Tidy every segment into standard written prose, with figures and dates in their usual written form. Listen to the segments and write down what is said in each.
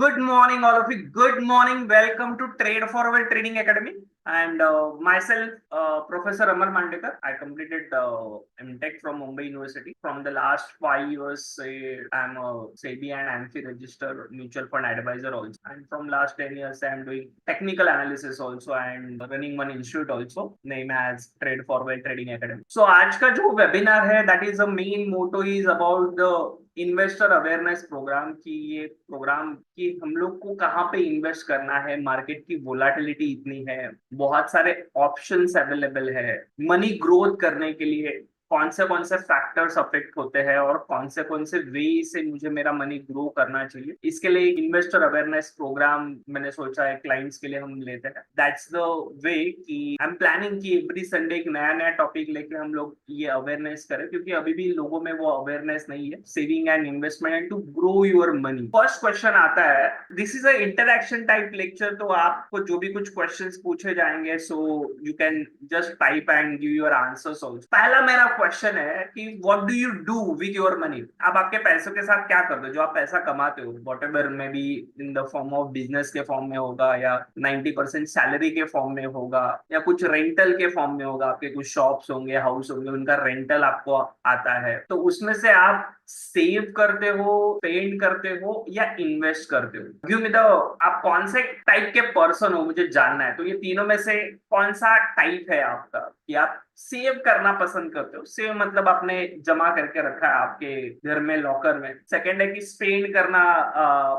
Good morning, all of you. Good morning. Welcome to Trade Forward Trading Academy. And myself, Professor Amar Mandekar. I completed MTech from Mumbai University. From the last 5 years, I'm a SEBI and AMFI registered mutual fund advisor also. And from last 10 years, I'm doing technical analysis also and running one institute also, named as Trade Forward Trading Academy. So आज का जो webinar है, that is the main motto is about the investor awareness programme की। ये programme कि हम लोग को कहाँ पे इन्वेस्ट करना है, मार्केट की वोलाटिलिटी इतनी है, बहुत सारे ऑप्शंस अवेलेबल है, मनी ग्रोथ करने के लिए कौन से फैक्टर्स अफेक्ट होते हैं और कौन से वे से मुझे मेरा मनी ग्रो करना चाहिए। इसके लिए इन्वेस्टर अवेयरनेस प्रोग्राम मैंने सोचा है क्लाइंट्स के लिए हम लेते हैं। दैट्स द वे कि आई एम प्लानिंग कि एवरी संडे एक नया नया टॉपिक लेके हम लोग ये अवेयरनेस करें, क्योंकि अभी भी लोगों में वो अवेयरनेस नहीं है saving and investment and to grow your money. First question आता है, this is a interaction type lecture, तो आपको जो भी कुछ क्वेश्चंस पूछे जाएंगे, so you can just type and give your answers also. पहला मेरा क्वेश्चन है कि what do you do with your money. आप आपके पैसों के साथ क्या करते हो, जो आप पैसा कमाते हो, वॉट एवर में भी in the form of business के फॉर्म में होगा, या 90% सैलरी के फॉर्म में होगा, या कुछ रेंटल के फॉर्म में होगा। आपके कुछ शॉप्स होंगे, हाउस होंगे, उनका रेंटल आपको आता है, तो उसमें से आप सेव करते हो, पेड करते हो, या इन्वेस्ट करते हो। गिव मी द, आप कौन से टाइप के पर्सन हो मुझे जानना है। तो ये तीनों में से कौन सा टाइप है आपका, कि आप सेव करना पसंद करते हो। सेव मतलब आपने जमा करके रखा है आपके घर में, लॉकर में। सेकंड है कि स्पेंड करना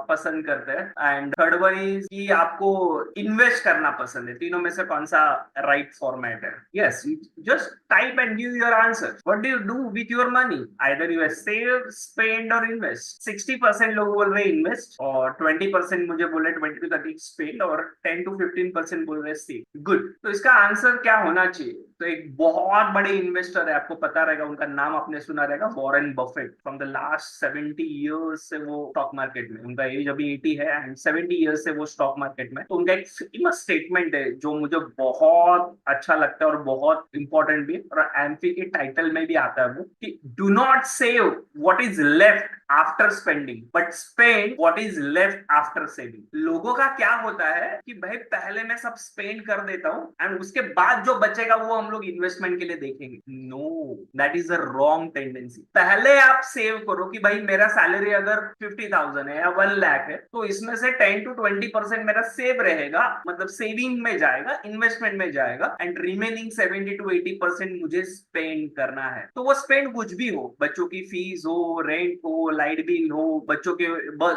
पसंद करते हैं। एंड थर्ड वन इज कि आपको इन्वेस्ट करना पसंद है। तीनों में से कौन सा राइट फॉर्मेट है? Yes, just type and give your answer. What do you do with your money? Either you save, spend और इन्वेस्ट। 60% लोग बोल रहे इन्वेस्ट, और 20% मुझे बोले 20 to 30 स्पेंड, और 10 to 15% बोल रहे सेव। गुड। तो इसका आंसर क्या होना चाहिए? तो एक बहुत बड़े इन्वेस्टर है, आपको पता रहेगा, उनका नाम आपने सुना रहेगा, Warren Buffett. From the last 70 years से वो स्टॉक मार्केट में, उनका एज अभी 80 है एंड 70 इयर्स से वो स्टॉक मार्केट में। तो उनका एक फेमस स्टेटमेंट है जो मुझे बहुत अच्छा लगता है और बहुत इंपॉर्टेंट भी है, और एमपी के टाइटल में भी आता है वो, कि do not save what is left after spending, but spend what is left after saving. लोगों का क्या होता है कि भाई पहले मैं सब स्पेंड कर देता हूँ एंड उसके बाद जो बचेगा वो हम लोग इन्वेस्टमेंट के लिए देखेंगे। No, that is a wrong tendency. पहले आप सेव करो कि भाई मेरा सैलरी अगर 50,000 है या 1 लाख है, तो इसमें से 10 to 20% मेरा सेव रहेगा, मतलब सेविंग में जाएगा, इन्वेस्टमेंट में जाएगा, एंड रिमेनिंग 70 to 80% मुझे स्पेंड करना है। तो वो स्पेंड कुछ भी हो, बच्चों की फीस हो, रेंट हो, लाइट बिल हो, बच्चों के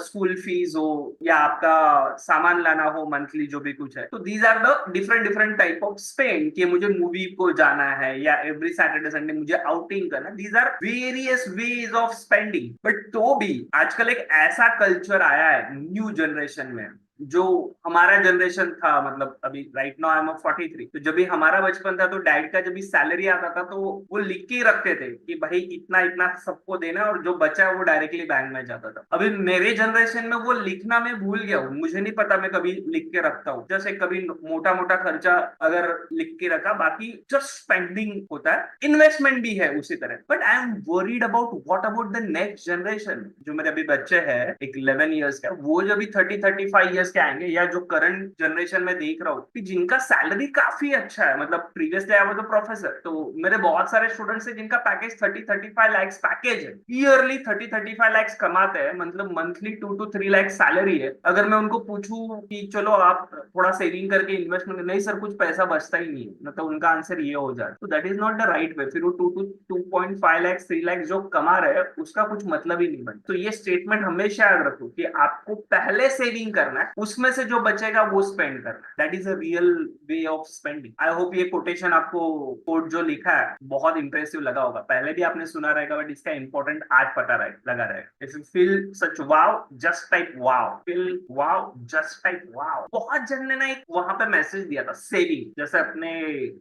स्कूल फीस हो, या आपका सामान लाना हो मंथली, जो भी कुछ है। तो these are the different different type of spend, कि मुझे मूवी को जाना है या एवरी सैटरडे संडे मुझे आउटिंग करना है। These are various ways of spending. But तो भी आजकल एक ऐसा कल्चर आया है न्यू जनरेशन में, जो हमारा जनरेशन था, मतलब अभी राइट नाउ आई एम 43। तो जब भी हमारा बचपन था, तो डैड का जब भी सैलरी आता था, तो वो लिख के ही रखते थे कि भाई इतना इतना सबको देना है, और जो बचा है वो डायरेक्टली बैंक में जाता था। अभी मेरे जनरेशन में वो लिखना मैं भूल गया हूँ, मुझे नहीं पता मैं कभी लिख के रखता हूँ। जैसे कभी मोटा मोटा खर्चा अगर लिख के रखा, बाकी जस्ट स्पेंडिंग होता है। इन्वेस्टमेंट भी है उसी तरह। But I am worried about what about the next generation. जो मेरे अभी बच्चे हैं, एक 11 ईयर्स का, वो जब भी 30-35 ईयर्स के आएंगे, या जो करंट जनरेशन में देख रहा हूँ कि जिनका सैलरी काफी अच्छा है, मतलब previously I was a professor, तो मेरे बहुत सारे स्टूडेंट्स हैं जिनका पैकेज 30-35 लाख पैकेज है, ईयरली 30-35 लाख कमाते हैं, मतलब मंथली 2 to 3 लाख सैलरी है। अगर मैं उनको पूछूं कि चलो आप थोड़ा सेविंग करके इन्वेस्टमेंट, नहीं सर कुछ पैसा बचता ही नहीं है, मतलब उनका आंसर ये हो जाए। तो that is not the right way. फिर वो 2 to 2.5 लाख 3 लाख जो कमा रहे हैं, उसका कुछ मतलब ही नहीं बन। तो ये स्टेटमेंट हमेशा याद रखो कि आपको पहले सेविंग करना है, उसमें से जो बचेगा वो स्पेंड करना है। That is a real way of spending. I hope ये कोटेशन आपको, कोट जो लिखा है, बहुत इंप्रेसिव लगा होगा। पहले भी आपने सुना रहेगा, बट इसका इंपॉर्टेंट आज पता लगा रहेगा। If you feel such wow, just type wow. Feel wow, just type wow. बहुत जन ने ना एक वहां पे मैसेज दिया था, सेविंग। जैसे अपने,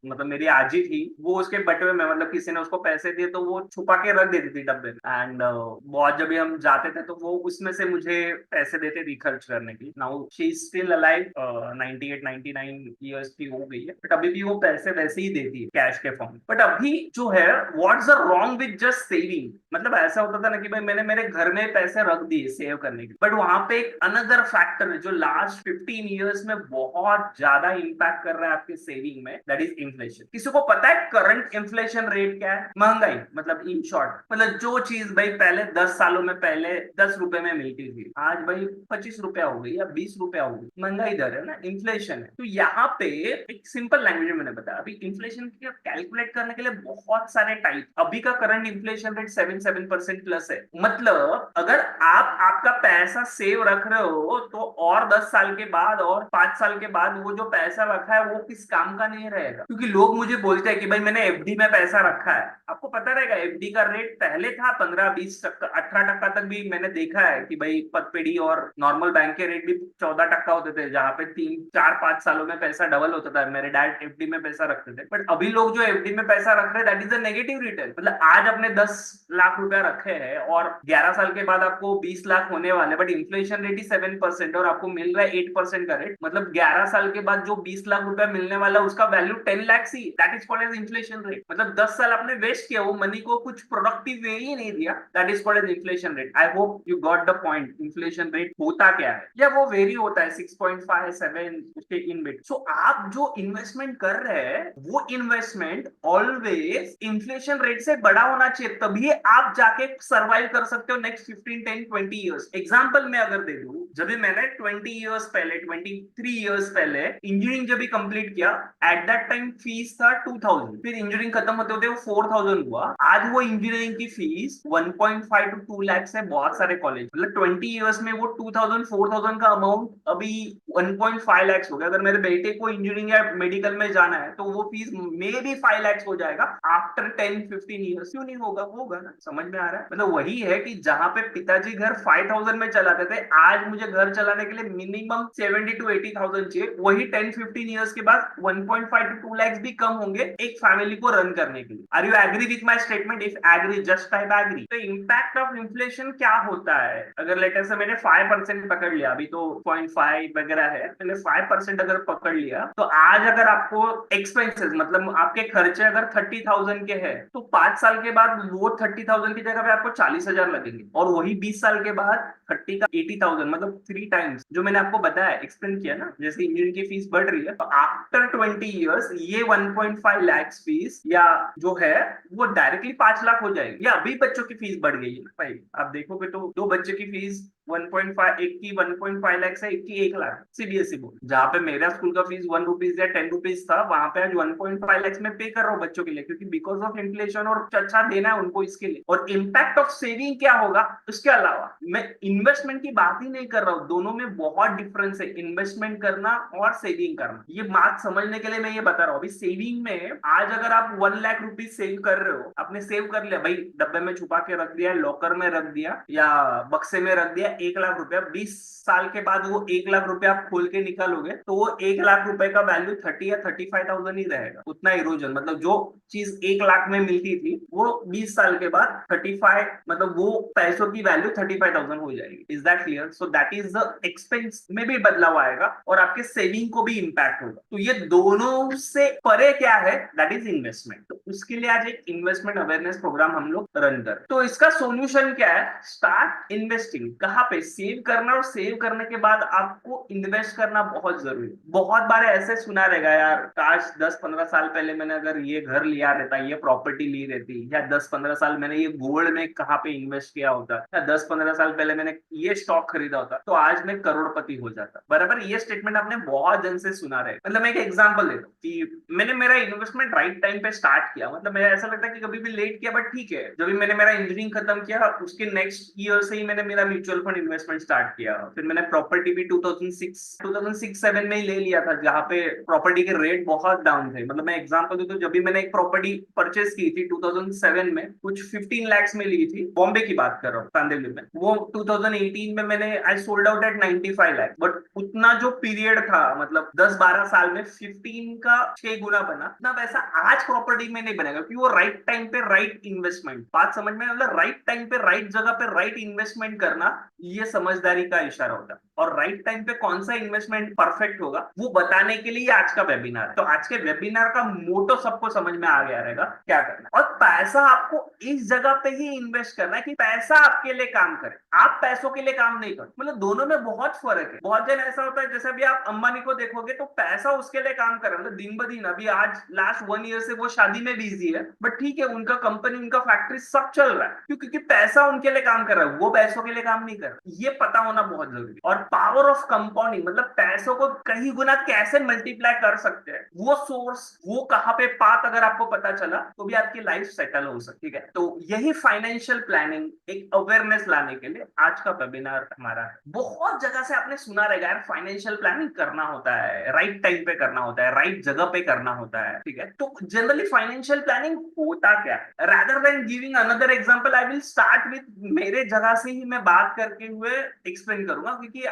मतलब मेरी आजी थी, वो उसके बटुए में, मतलब किसी ने उसको पैसे दिए तो वो छुपा के रख देती थी डब्बे में। एंड बहुत जब भी हम जाते थे, तो वो उसमें से मुझे पैसे देते थी खर्च करने की। Now she is still alive, 98 99 years की हो गई है, बट अभी भी वो पैसे वैसे ही देती है कैश के फॉर्म। बट अभी जो है what's the wrong with just saving, मतलब ऐसा होता था ना कि भाई मैंने मेरे घर में पैसे रख दिए सेव करने के, बट वहां पे एक अनदर फैक्टर है जो लास्ट 15 ईयर्स में बहुत ज्यादा इंपैक्ट कर रहा है आपके सेविंग में, दैट इज इन्फ्लेशन। किसी को पता है करंट इन्फ्लेशन रेट क्या है? महंगाई, मतलब इन शॉर्ट, मतलब जो चीज भाई पहले 10 सालों में पहले 10 रुपए में मिलती थी, आज भाई 25 रुपया हो गई या 20 रुपया हो गई। महंगाई दर है ना, इन्फ्लेशन है। तो यहाँ पे एक सिंपल लैंग्वेज में मैंने बताया, अभी इन्फ्लेशन कैलकुलेट करने के लिए बहुत सारे टाइप। अभी का करंट इन्फ्लेशन रेट 7% प्लस है, मतलब अगर आप आपका पैसा सेव रख रहे हो तो और 10 साल के बाद और 5 साल के बाद वो जो पैसा रखा है वो किस काम का नहीं रहेगा। क्योंकि लोग मुझे बोलते हैं कि भाई मैंने एफडी में पैसा रखा है। आपको पता रहेगा एफडी का रेट पहले था 15-20%, 18% तक भी मैंने देखा है कि भाई पतपेड़ी और नॉर्मल बैंक के रेट भी 14% होते थे, जहां पे 3 4 5 सालों में पैसा डबल होता था। मेरे डैड एफडी में पैसा रखते थे, बट अभी लोग जो एफडी में पैसा रख रहे हैं that is a negative return. मतलब आज आपने 10 लाख रुपया रखे हैं और 11 साल के बाद आपको 20 लाख होने वाले, बट इन्फ्लेशन रेट ही 7% और आपको मिल रहा है 8% का रेट, मतलब 11 साल के बाद जो 20 लाख रुपया मिलने वाला उसका वैल्यू 10 लाख ही, that is called as inflation rate. मतलब 10 साल आपने वेस्ट किया, वो मनी को कुछ प्रोडक्टिव वे ही नहीं दिया, that is called as inflation rate. I hope you got the point. Inflation rate होता क्या है, या वो वेरी होता है 6.5 7 उसके इन बिट। सो आप जो इन्वेस्टमेंट कर रहे हैं वो इन्वेस्टमेंट ऑलवेज इन्फ्लेशन रेट से बड़ा होना चाहिए, तभी आप जाके सर्वाइव कर सकते हो नेक्स्ट 15 10 20 ईयर्स। एग्जांपल में अगर दे दूं, जब भी मैंने 20 ईयर्स पहले 23 ईयर्स पहले इंजीनियरिंग जब भी कंप्लीट किया, एट दैट टाइम फीस था 2000, फिर इंजीनियरिंग खत्म होते होते वो 4000 हुआ। आज वो इंजीनियरिंग की फीस 1.5 to 2 लाख है बहुत सारे कॉलेज, मतलब 20 ईयर्स में वो 2000 4000 का अमाउंट अभी 1.5 लाख हो गया। अगर मेरे बेटे को इंजीनियरिंग या मेडिकल में जाना है तो वो फीस मे भी 5 लाख हो जाएगा आफ्टर 10 15 ईयर्स। क्यों नहीं होगा? होगा ना। समझ में आ रहा है? मतलब वही है कि जहां पे पिताजी घर 5000 में चलाते थे, आज मुझे घर चलाने के लिए मिनिमम 70 to 80,000 चाहिए। वही 10 15 ईयर्स के बाद 1.5 to 2 लाख भी कम होंगे एक फैमिली को रन करने के लिए। Are you agree with my statement? If agree just type agree. तो इम्पैक्ट ऑफ इन्फ्लेशन क्या होता है? अगर लेटर से मैंने 5% पकड़ लिया, अभी तो 0.5 वगैरह है, मैंने 5% अगर पकड़ लिया, तो आज अगर आपको एक्सपेंसेस मतलब आपके खर्चे अगर 30,000 के हैं, तो 5 साल के बाद वो 30,000 की जगह पे आपको 40,000 लगेंगे, और वही 20 साल के बाद 30 का 80,000, मतलब 3 टाइम्स। जो मैंने आपको बताया, एक्सप्लेन किया ना, जैसे इंजीनियरिंग की फीस बढ़ रही है, तो आफ्टर 20 ईयर्स ये 1.5 लाख फीस या जो है वो डायरेक्टली 5 लाख हो जाएगी। या अभी बच्चों की फीस बढ़ गई है ना भाई, आप देखोगे तो 2 बच्चे की फीस 1.5, एक की 1.5 लाख है, एक की 1 लाख सीबीएसई बोर्ड। जहां पे मेरा स्कूल का फीस 1 रुपीज या 10 रुपीज था, वहां पे आज 1.5 लाख में पे कर रहा हूँ बच्चों के लिए, क्योंकि बिकॉज ऑफ इन्फ्लेशन, और अच्छा देना है उनको इसके लिए। और इम्पैक्ट ऑफ सेविंग क्या होगा उसके अलावा, मैं इन्वेस्टमेंट की बात ही नहीं कर रहा हूँ। दोनों में बहुत डिफरेंस है, इन्वेस्टमेंट करना और सेविंग करना। ये बात समझने के लिए मैं ये बता रहा हूँ। अभी सेविंग में आज अगर आप 1 लाख रुपीज सेव कर रहे हो, आपने सेव कर लिया भाई, डब्बे में छुपा के रख दिया, लॉकर में रख दिया या बक्से में रख दिया, 1 लाख रुपया, 20 साल के बाद वो 1 लाख रुपया आप खोल के निकालोगे तो वो 1 लाख रुपए का वैल्यू 30 या 35,000 ही रहेगा। उतना इरोजन, मतलब जो चीज 1 लाख में मिलती थी वो 20 साल के बाद 35, मतलब वो पैसों की वैल्यू 35,000 हो जाएगी। Is that clear? So that is the expense में भी बदलाव आएगा और आपके सेविंग को भी इंपैक्ट होगा। तो ये दोनों से परे क्या है, दैट इज इन्वेस्टमेंट। तो उसके लिए आज एक इन्वेस्टमेंट अवेयरनेस प्रोग्राम हम लोग रन कर। तो इसका सोल्यूशन क्या है? Start investing. कहाँ पे? सेव करना, और सेव करने के बाद आपको इन्वेस्ट करना बहुत जरूरी है। बहुत बार ऐसे सुना रहेगा, यार काश 10 15 साल पहले मैंने अगर ये घर लिया रहता, ये प्रॉपर्टी ली रहती, या 10 15 साल मैंने ये गोल्ड में कहाँ पे इन्वेस्ट किया होता, या 10 15 साल पहले मैंने ये स्टॉक खरीदा होता, तो आज मैं करोड़पति हो जाता। बराबर, ये स्टेटमेंट आपने बहुत जन से सुना रहे। मतलब मैं एक एग्जांपल देता हूँ कि मैंने मेरा इन्वेस्टमेंट राइट टाइम पे स्टार्ट किया। मतलब मेरा ऐसा लगता है कि कभी भी लेट किया, बट ठीक है, जब भी मैंने मेरा इंजीनियरिंग खत्म किया उसके नेक्स्ट ईयर से ही मैंने मेरा म्यूचुअल फंड इन्वेस्टमेंट स्टार्ट किया। फिर मैंने प्रॉपर्टी भी 2006-7 में ही ले लिया था, जहाँ पे प्रॉपर्टी के रेट बहुत डाउन थे। मतलब मैं एग्जांपल दूं तो जब भी मैंने एक प्रॉपर्टी परचेस की थी 2007 में, कुछ 15 लाख में ली थी, बॉम्बे की बात कर रहा हूँ, कांदिवली में। वो 2018 में मैंने I sold out at 95 lakh. But उतना जो पीरियड था, मतलब 10 12 साल में 15 का 6 गुना बना, उतना पैसा आज प्रॉपर्टी में नहीं बनेगा, क्योंकि वो राइट टाइम पे राइट इन्वेस्टमेंट। बात समझ में? मतलब राइट टाइम पे राइट जगह पे राइट इन्वेस्टमेंट करना, ये समझदारी का इशारा होता है। और राइट टाइम पे कौन सा इन्वेस्टमेंट परफेक्ट होगा वो बताने के लिए आज का वेबिनार है। तो आज के वेबिनार का मोटो सबको समझ में आ गया रहेगा क्या करना है। और पैसा आपको इस जगह पे ही इन्वेस्ट करना है कि पैसा आपके लिए काम करे, आप पैसों के लिए काम नहीं करो। मतलब दोनों में बहुत फर्क है। बहुत जन ऐसा होता है, जैसे अभी आप अंबानी को देखोगे तो पैसा उसके लिए काम कर रहा है, मतलब दिन ब दिन। अभी आज लास्ट 1 ईयर से वो शादी में बिजी है, बट ठीक है, उनका कंपनी, उनका फैक्ट्री सब चल रहा है क्योंकि पैसा उनके लिए काम कर रहा है, वो पैसों के लिए काम नहीं कर रहा। ये पता होना बहुत जरूरी है। और पावर ऑफ कंपाउंडिंग, मतलब पैसों को कई गुना कैसे मल्टीप्लाई कर सकते हैं, वो सोर्स, वो कहाँ पे पाथ अगर आपको पता चला तो भी आपकी लाइफ सेटल हो सकती है। तो यही फाइनेंशियल प्लानिंग, एक अवेयरनेस लाने के लिए आज का वेबिनार हमारा है। बहुत जगह से आपने सुना रहेगा यार, फाइनेंशियल प्लानिंग करना होता है, राइट टाइम पे करना होता है, राइट जगह पे करना होता है, ठीक है। तो जनरली फाइनेंशियल प्लानिंग होता क्या है? Rather than giving another example, I will start with मेरे जगह से ही मैं बात करके हुए एक्सप्लेन करूंगा, क्योंकि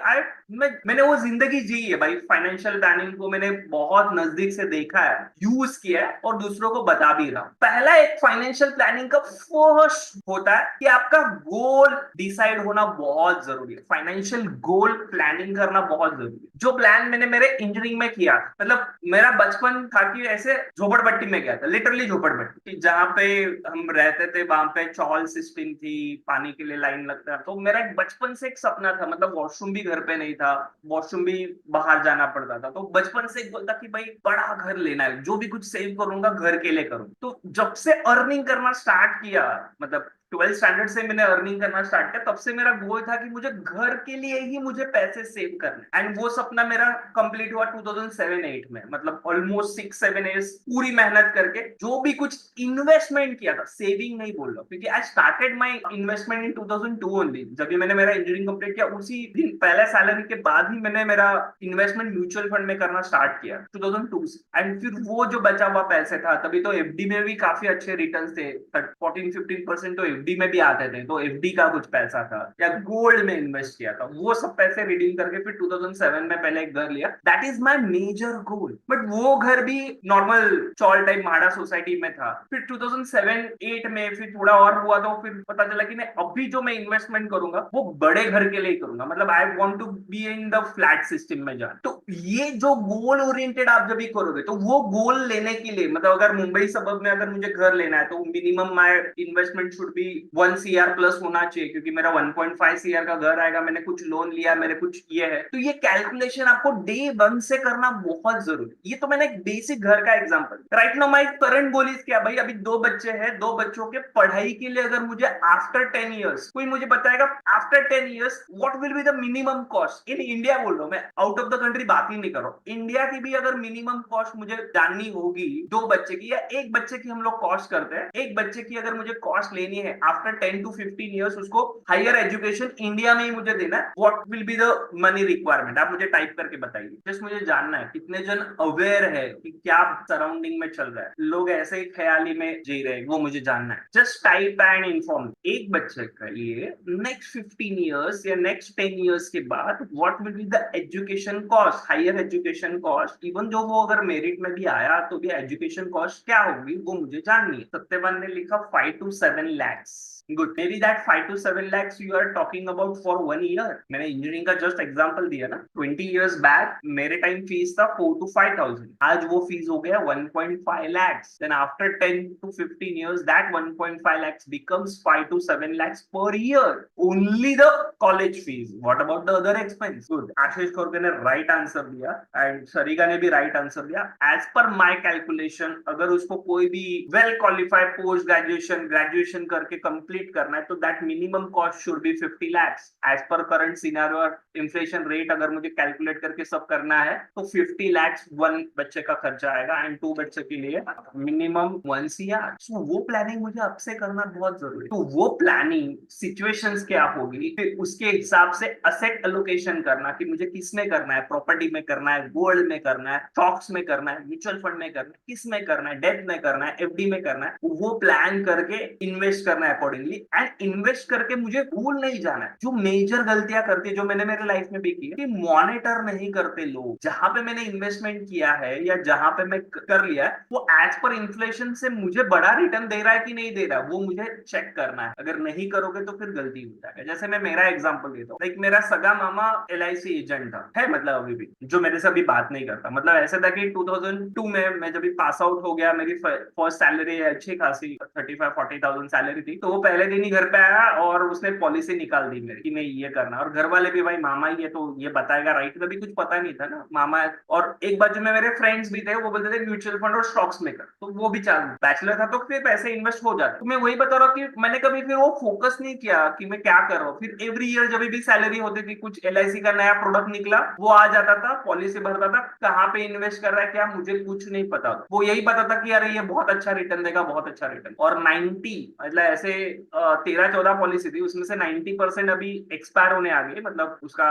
मैंने वो जिंदगी जी है भाई। फाइनेंशियल प्लानिंग को मैंने बहुत नजदीक से देखा है, यूज किया है और दूसरों को बता भी रहा हूं। पहला एक फाइनेंशियल प्लानिंग का फर्स्ट होता है कि आपका गोल डिसाइड होना बहुत जरूरी है। फाइनेंशियल गोल प्लानिंग करना बहुत जरूरी है। जो प्लान मैंने मेरे इंजीनियरिंग में किया, मतलब मेरा बचपन था कि ऐसे झोपड़पट्टी में गया था, लिटरली झोपड़पट्टी, जहां पे हम रहते थे वहां पे चॉल सिस्टम थी, पानी के लिए लाइन लगता। तो मेरा एक बचपन से एक सपना था, मतलब वॉशरूम भी घर पे नहीं था, वॉशरूम भी बाहर जाना पड़ता था। तो बचपन से एक बोलता कि भाई बड़ा घर लेना है, जो भी कुछ सेव करूंगा घर के लिए करूँ। तो जब से अर्निंग करना स्टार्ट किया, मतलब 12th स्टैंडर्ड से मैंने अर्निंग करना स्टार्ट किया, तब से मेरा गोल था कि मुझे घर के लिए ही मुझे पैसे सेव करने। एंड वो सपना मेरा कंप्लीट हुआ 2007-8 में, मतलब ऑलमोस्ट 6-7 इयर्स पूरी मेहनत करके जो भी कुछ इन्वेस्टमेंट किया था, सेविंग नहीं बोल रहा, क्योंकि I started my investment in 2002 only. जब भी मैंने मेरा इंजीनियरिंग कंप्लीट किया उसी दिन पहले सैलरी के बाद ही मैंने मेरा इन्वेस्टमेंट म्यूचुअल फंड में करना स्टार्ट किया 2002 से। एंड फिर वो जो बचा हुआ पैसे था, तभी तो एफडी में भी काफी अच्छे रिटर्न्स थे, 14-15% तो एफडी में भी आते थे, तो एफडी का कुछ पैसा था, या गोल्ड में इन्वेस्ट किया था, वो सब पैसे रिडीम करके फिर 2007 में पहले एक घर लिया। That is my major goal. But वो घर भी नॉर्मल चॉल टाइप माड़ा सोसाइटी में था। फिर 2007-8 में फिर थोड़ा और हुआ, तो फिर पता चला कि नहीं, अभी जो मैं इन्वेस्टमेंट करूंगा वो बड़े घर के लिए करूंगा, मतलब I want to be in the flat system में जाना। तो ये जो गोल ओरिएंटेड आप जब भी करोगे, तो वो गोल लेने के लिए, मतलब अगर मुंबई सबब में अगर मुझे घर लेना है तो minimum my investment should be 1 CR plus होना चाहिए, क्योंकि मेरा 1.5 CR का घर आएगा, मैंने कुछ लोन लिया, मेरे कुछ ये है। तो ये कैलकुलेशन आपको डे 1 से करना बहुत जरूरी। ये तो मैंने एक बेसिक घर का example. Right now my current goal is क्या भाई, अभी 2 बच्चे हैं, 2 बच्चों के पढ़ाई के लिए अगर मुझे आफ्टर 10 इयर्स कोई मुझे बताएगा after 10 years what will be the minimum cost in India, बोल रहा हूं मैं, आउट ऑफ द कंट्री बात ही नहीं कर रहा हूं, इंडिया की भी अगर मिनिमम कॉस्ट मुझे जाननी होगी 2 बच्चे की, या एक बच्चे की हम लोग कॉस्ट करते हैं, एक बच्चे की अगर मुझे कॉस्ट लेनी है आफ्टर 10 to 15 इयर्स, उसको हायर एजुकेशन इंडिया में ही मुझे देना है, what will be the money requirement, आप मुझे टाइप करके बताइए। जस्ट मुझे जानना है कितने जन अवेयर है कि क्या सराउंडिंग में चल रहा है, लोग ऐसे ही ख्याली में जी रहे हैं, वो मुझे जानना है। Just type and inform. एक बच्चे के लिए नेक्स्ट 15 इयर्स या नेक्स्ट 10 इयर्स के बाद what will be the education cost, higher education cost, even जो वो अगर मेरिट में भी आया तो भी एजुकेशन कॉस्ट क्या होगी वो मुझे जाननी है। सत्यवान ने लिखा 5 to 7 lakhs। Good, maybe that 5 to 7 lakhs you are talking about for 1 year. मैंने इंजीनियरिंग का जस्ट एग्जांपल दिया ना। 20 इयर्स बैक मेरे टाइम फीस था 4 to 5,000, आज वो फीस हो गया 1.5 lakhs। Then after 10 to 15 years that 1.5 lakhs becomes 5 to 7 lakhs per year, only the college fees. What about the other expense? Good, Ashish Khorke ने राइट आंसर दिया एंड सरिका ने भी राइट आंसर दिया। एज पर माय कैलकुलेशन, अगर उसको कोई भी well qualified post graduation करके कंप्लीट करना है तो that minimum cost should be 50 lakhs as per current scenario और इन्फ्लेशन रेट। अगर मुझे कैलकुलेट करके सब करना है तो 50 lakhs 1 बच्चे का खर्चा आएगा, एंड 2 बच्चे के लिए मिनिमम 1 CR। सो वो प्लानिंग मुझे अब से करना बहुत जरूरी है। तो वो प्लानिंग सिचुएशंस क्या होगी, फिर उसके हिसाब से असेट एलोकेशन करना कि मुझे किस में करना है, प्रॉपर्टी में करना है, गोल्ड में करना है, स्टॉक्स में करना है, म्यूचुअल फंड में करना है, किस में करना है, डेट में करना है, एफडी में करना है, वो प्लान करके इन्वेस्ट करना है अकॉर्डिंग। ब्लाइंडली एंड इन्वेस्ट करके मुझे भूल नहीं जाना है। जो मेजर गलतियां करती है, जो मैंने मेरे लाइफ में भी की है, कि मॉनिटर नहीं करते लोग। जहां पे मैंने इन्वेस्टमेंट किया है या जहां पे मैं कर लिया है, वो एज पर इन्फ्लेशन से मुझे बड़ा रिटर्न दे रहा है कि नहीं दे रहा है, वो मुझे चेक करना है। अगर नहीं करोगे तो फिर गलती हो जाएगा। जैसे मैं मेरा एग्जांपल देता हूँ, लाइक मेरा सगा मामा LIC एजेंट था, है मतलब अभी भी, जो मेरे से अभी बात नहीं करता। मतलब ऐसा था कि 2002 में मैं जब पास आउट हो गया, मेरी फर्स्ट सैलरी अच्छी खासी 35-40,000 सैलरी थी, तो वो पहले दिन ही घर पे आया और उसने पॉलिसी निकाल दी मेरी कि नहीं ये करना। और घर वाले भी, भाई मामा ही है तो ये बताएगा राइट, कभी कुछ पता नहीं था ना, मामा है। और एक बार जो में मेरे फ्रेंड्स भी थे, वो बोलते थे म्यूचुअल फंड और स्टॉक्स में कर, तो वो भी चालू, बैचलर था तो फिर पैसे इन्वेस्ट हो जाते। तो मैं वही बता रहा हूँ कि मैंने कभी फिर वो फोकस नहीं किया कि मैं क्या कर रहा हूँ। फिर एवरी ईयर जब भी सैलरी होती थी, कुछ LIC का नया प्रोडक्ट निकला, वो आ जाता था, पॉलिसी भरता था, कहाँ पे इन्वेस्ट कर रहा है क्या मुझे कुछ नहीं पता। वो यही पता था कि अरे ये बहुत अच्छा रिटर्न देगा, बहुत अच्छा रिटर्न। और 90 मतलब ऐसे 13-14 पॉलिसी थी, उसमें से 90% अभी एक्सपायर होने आ गई, मतलब उसका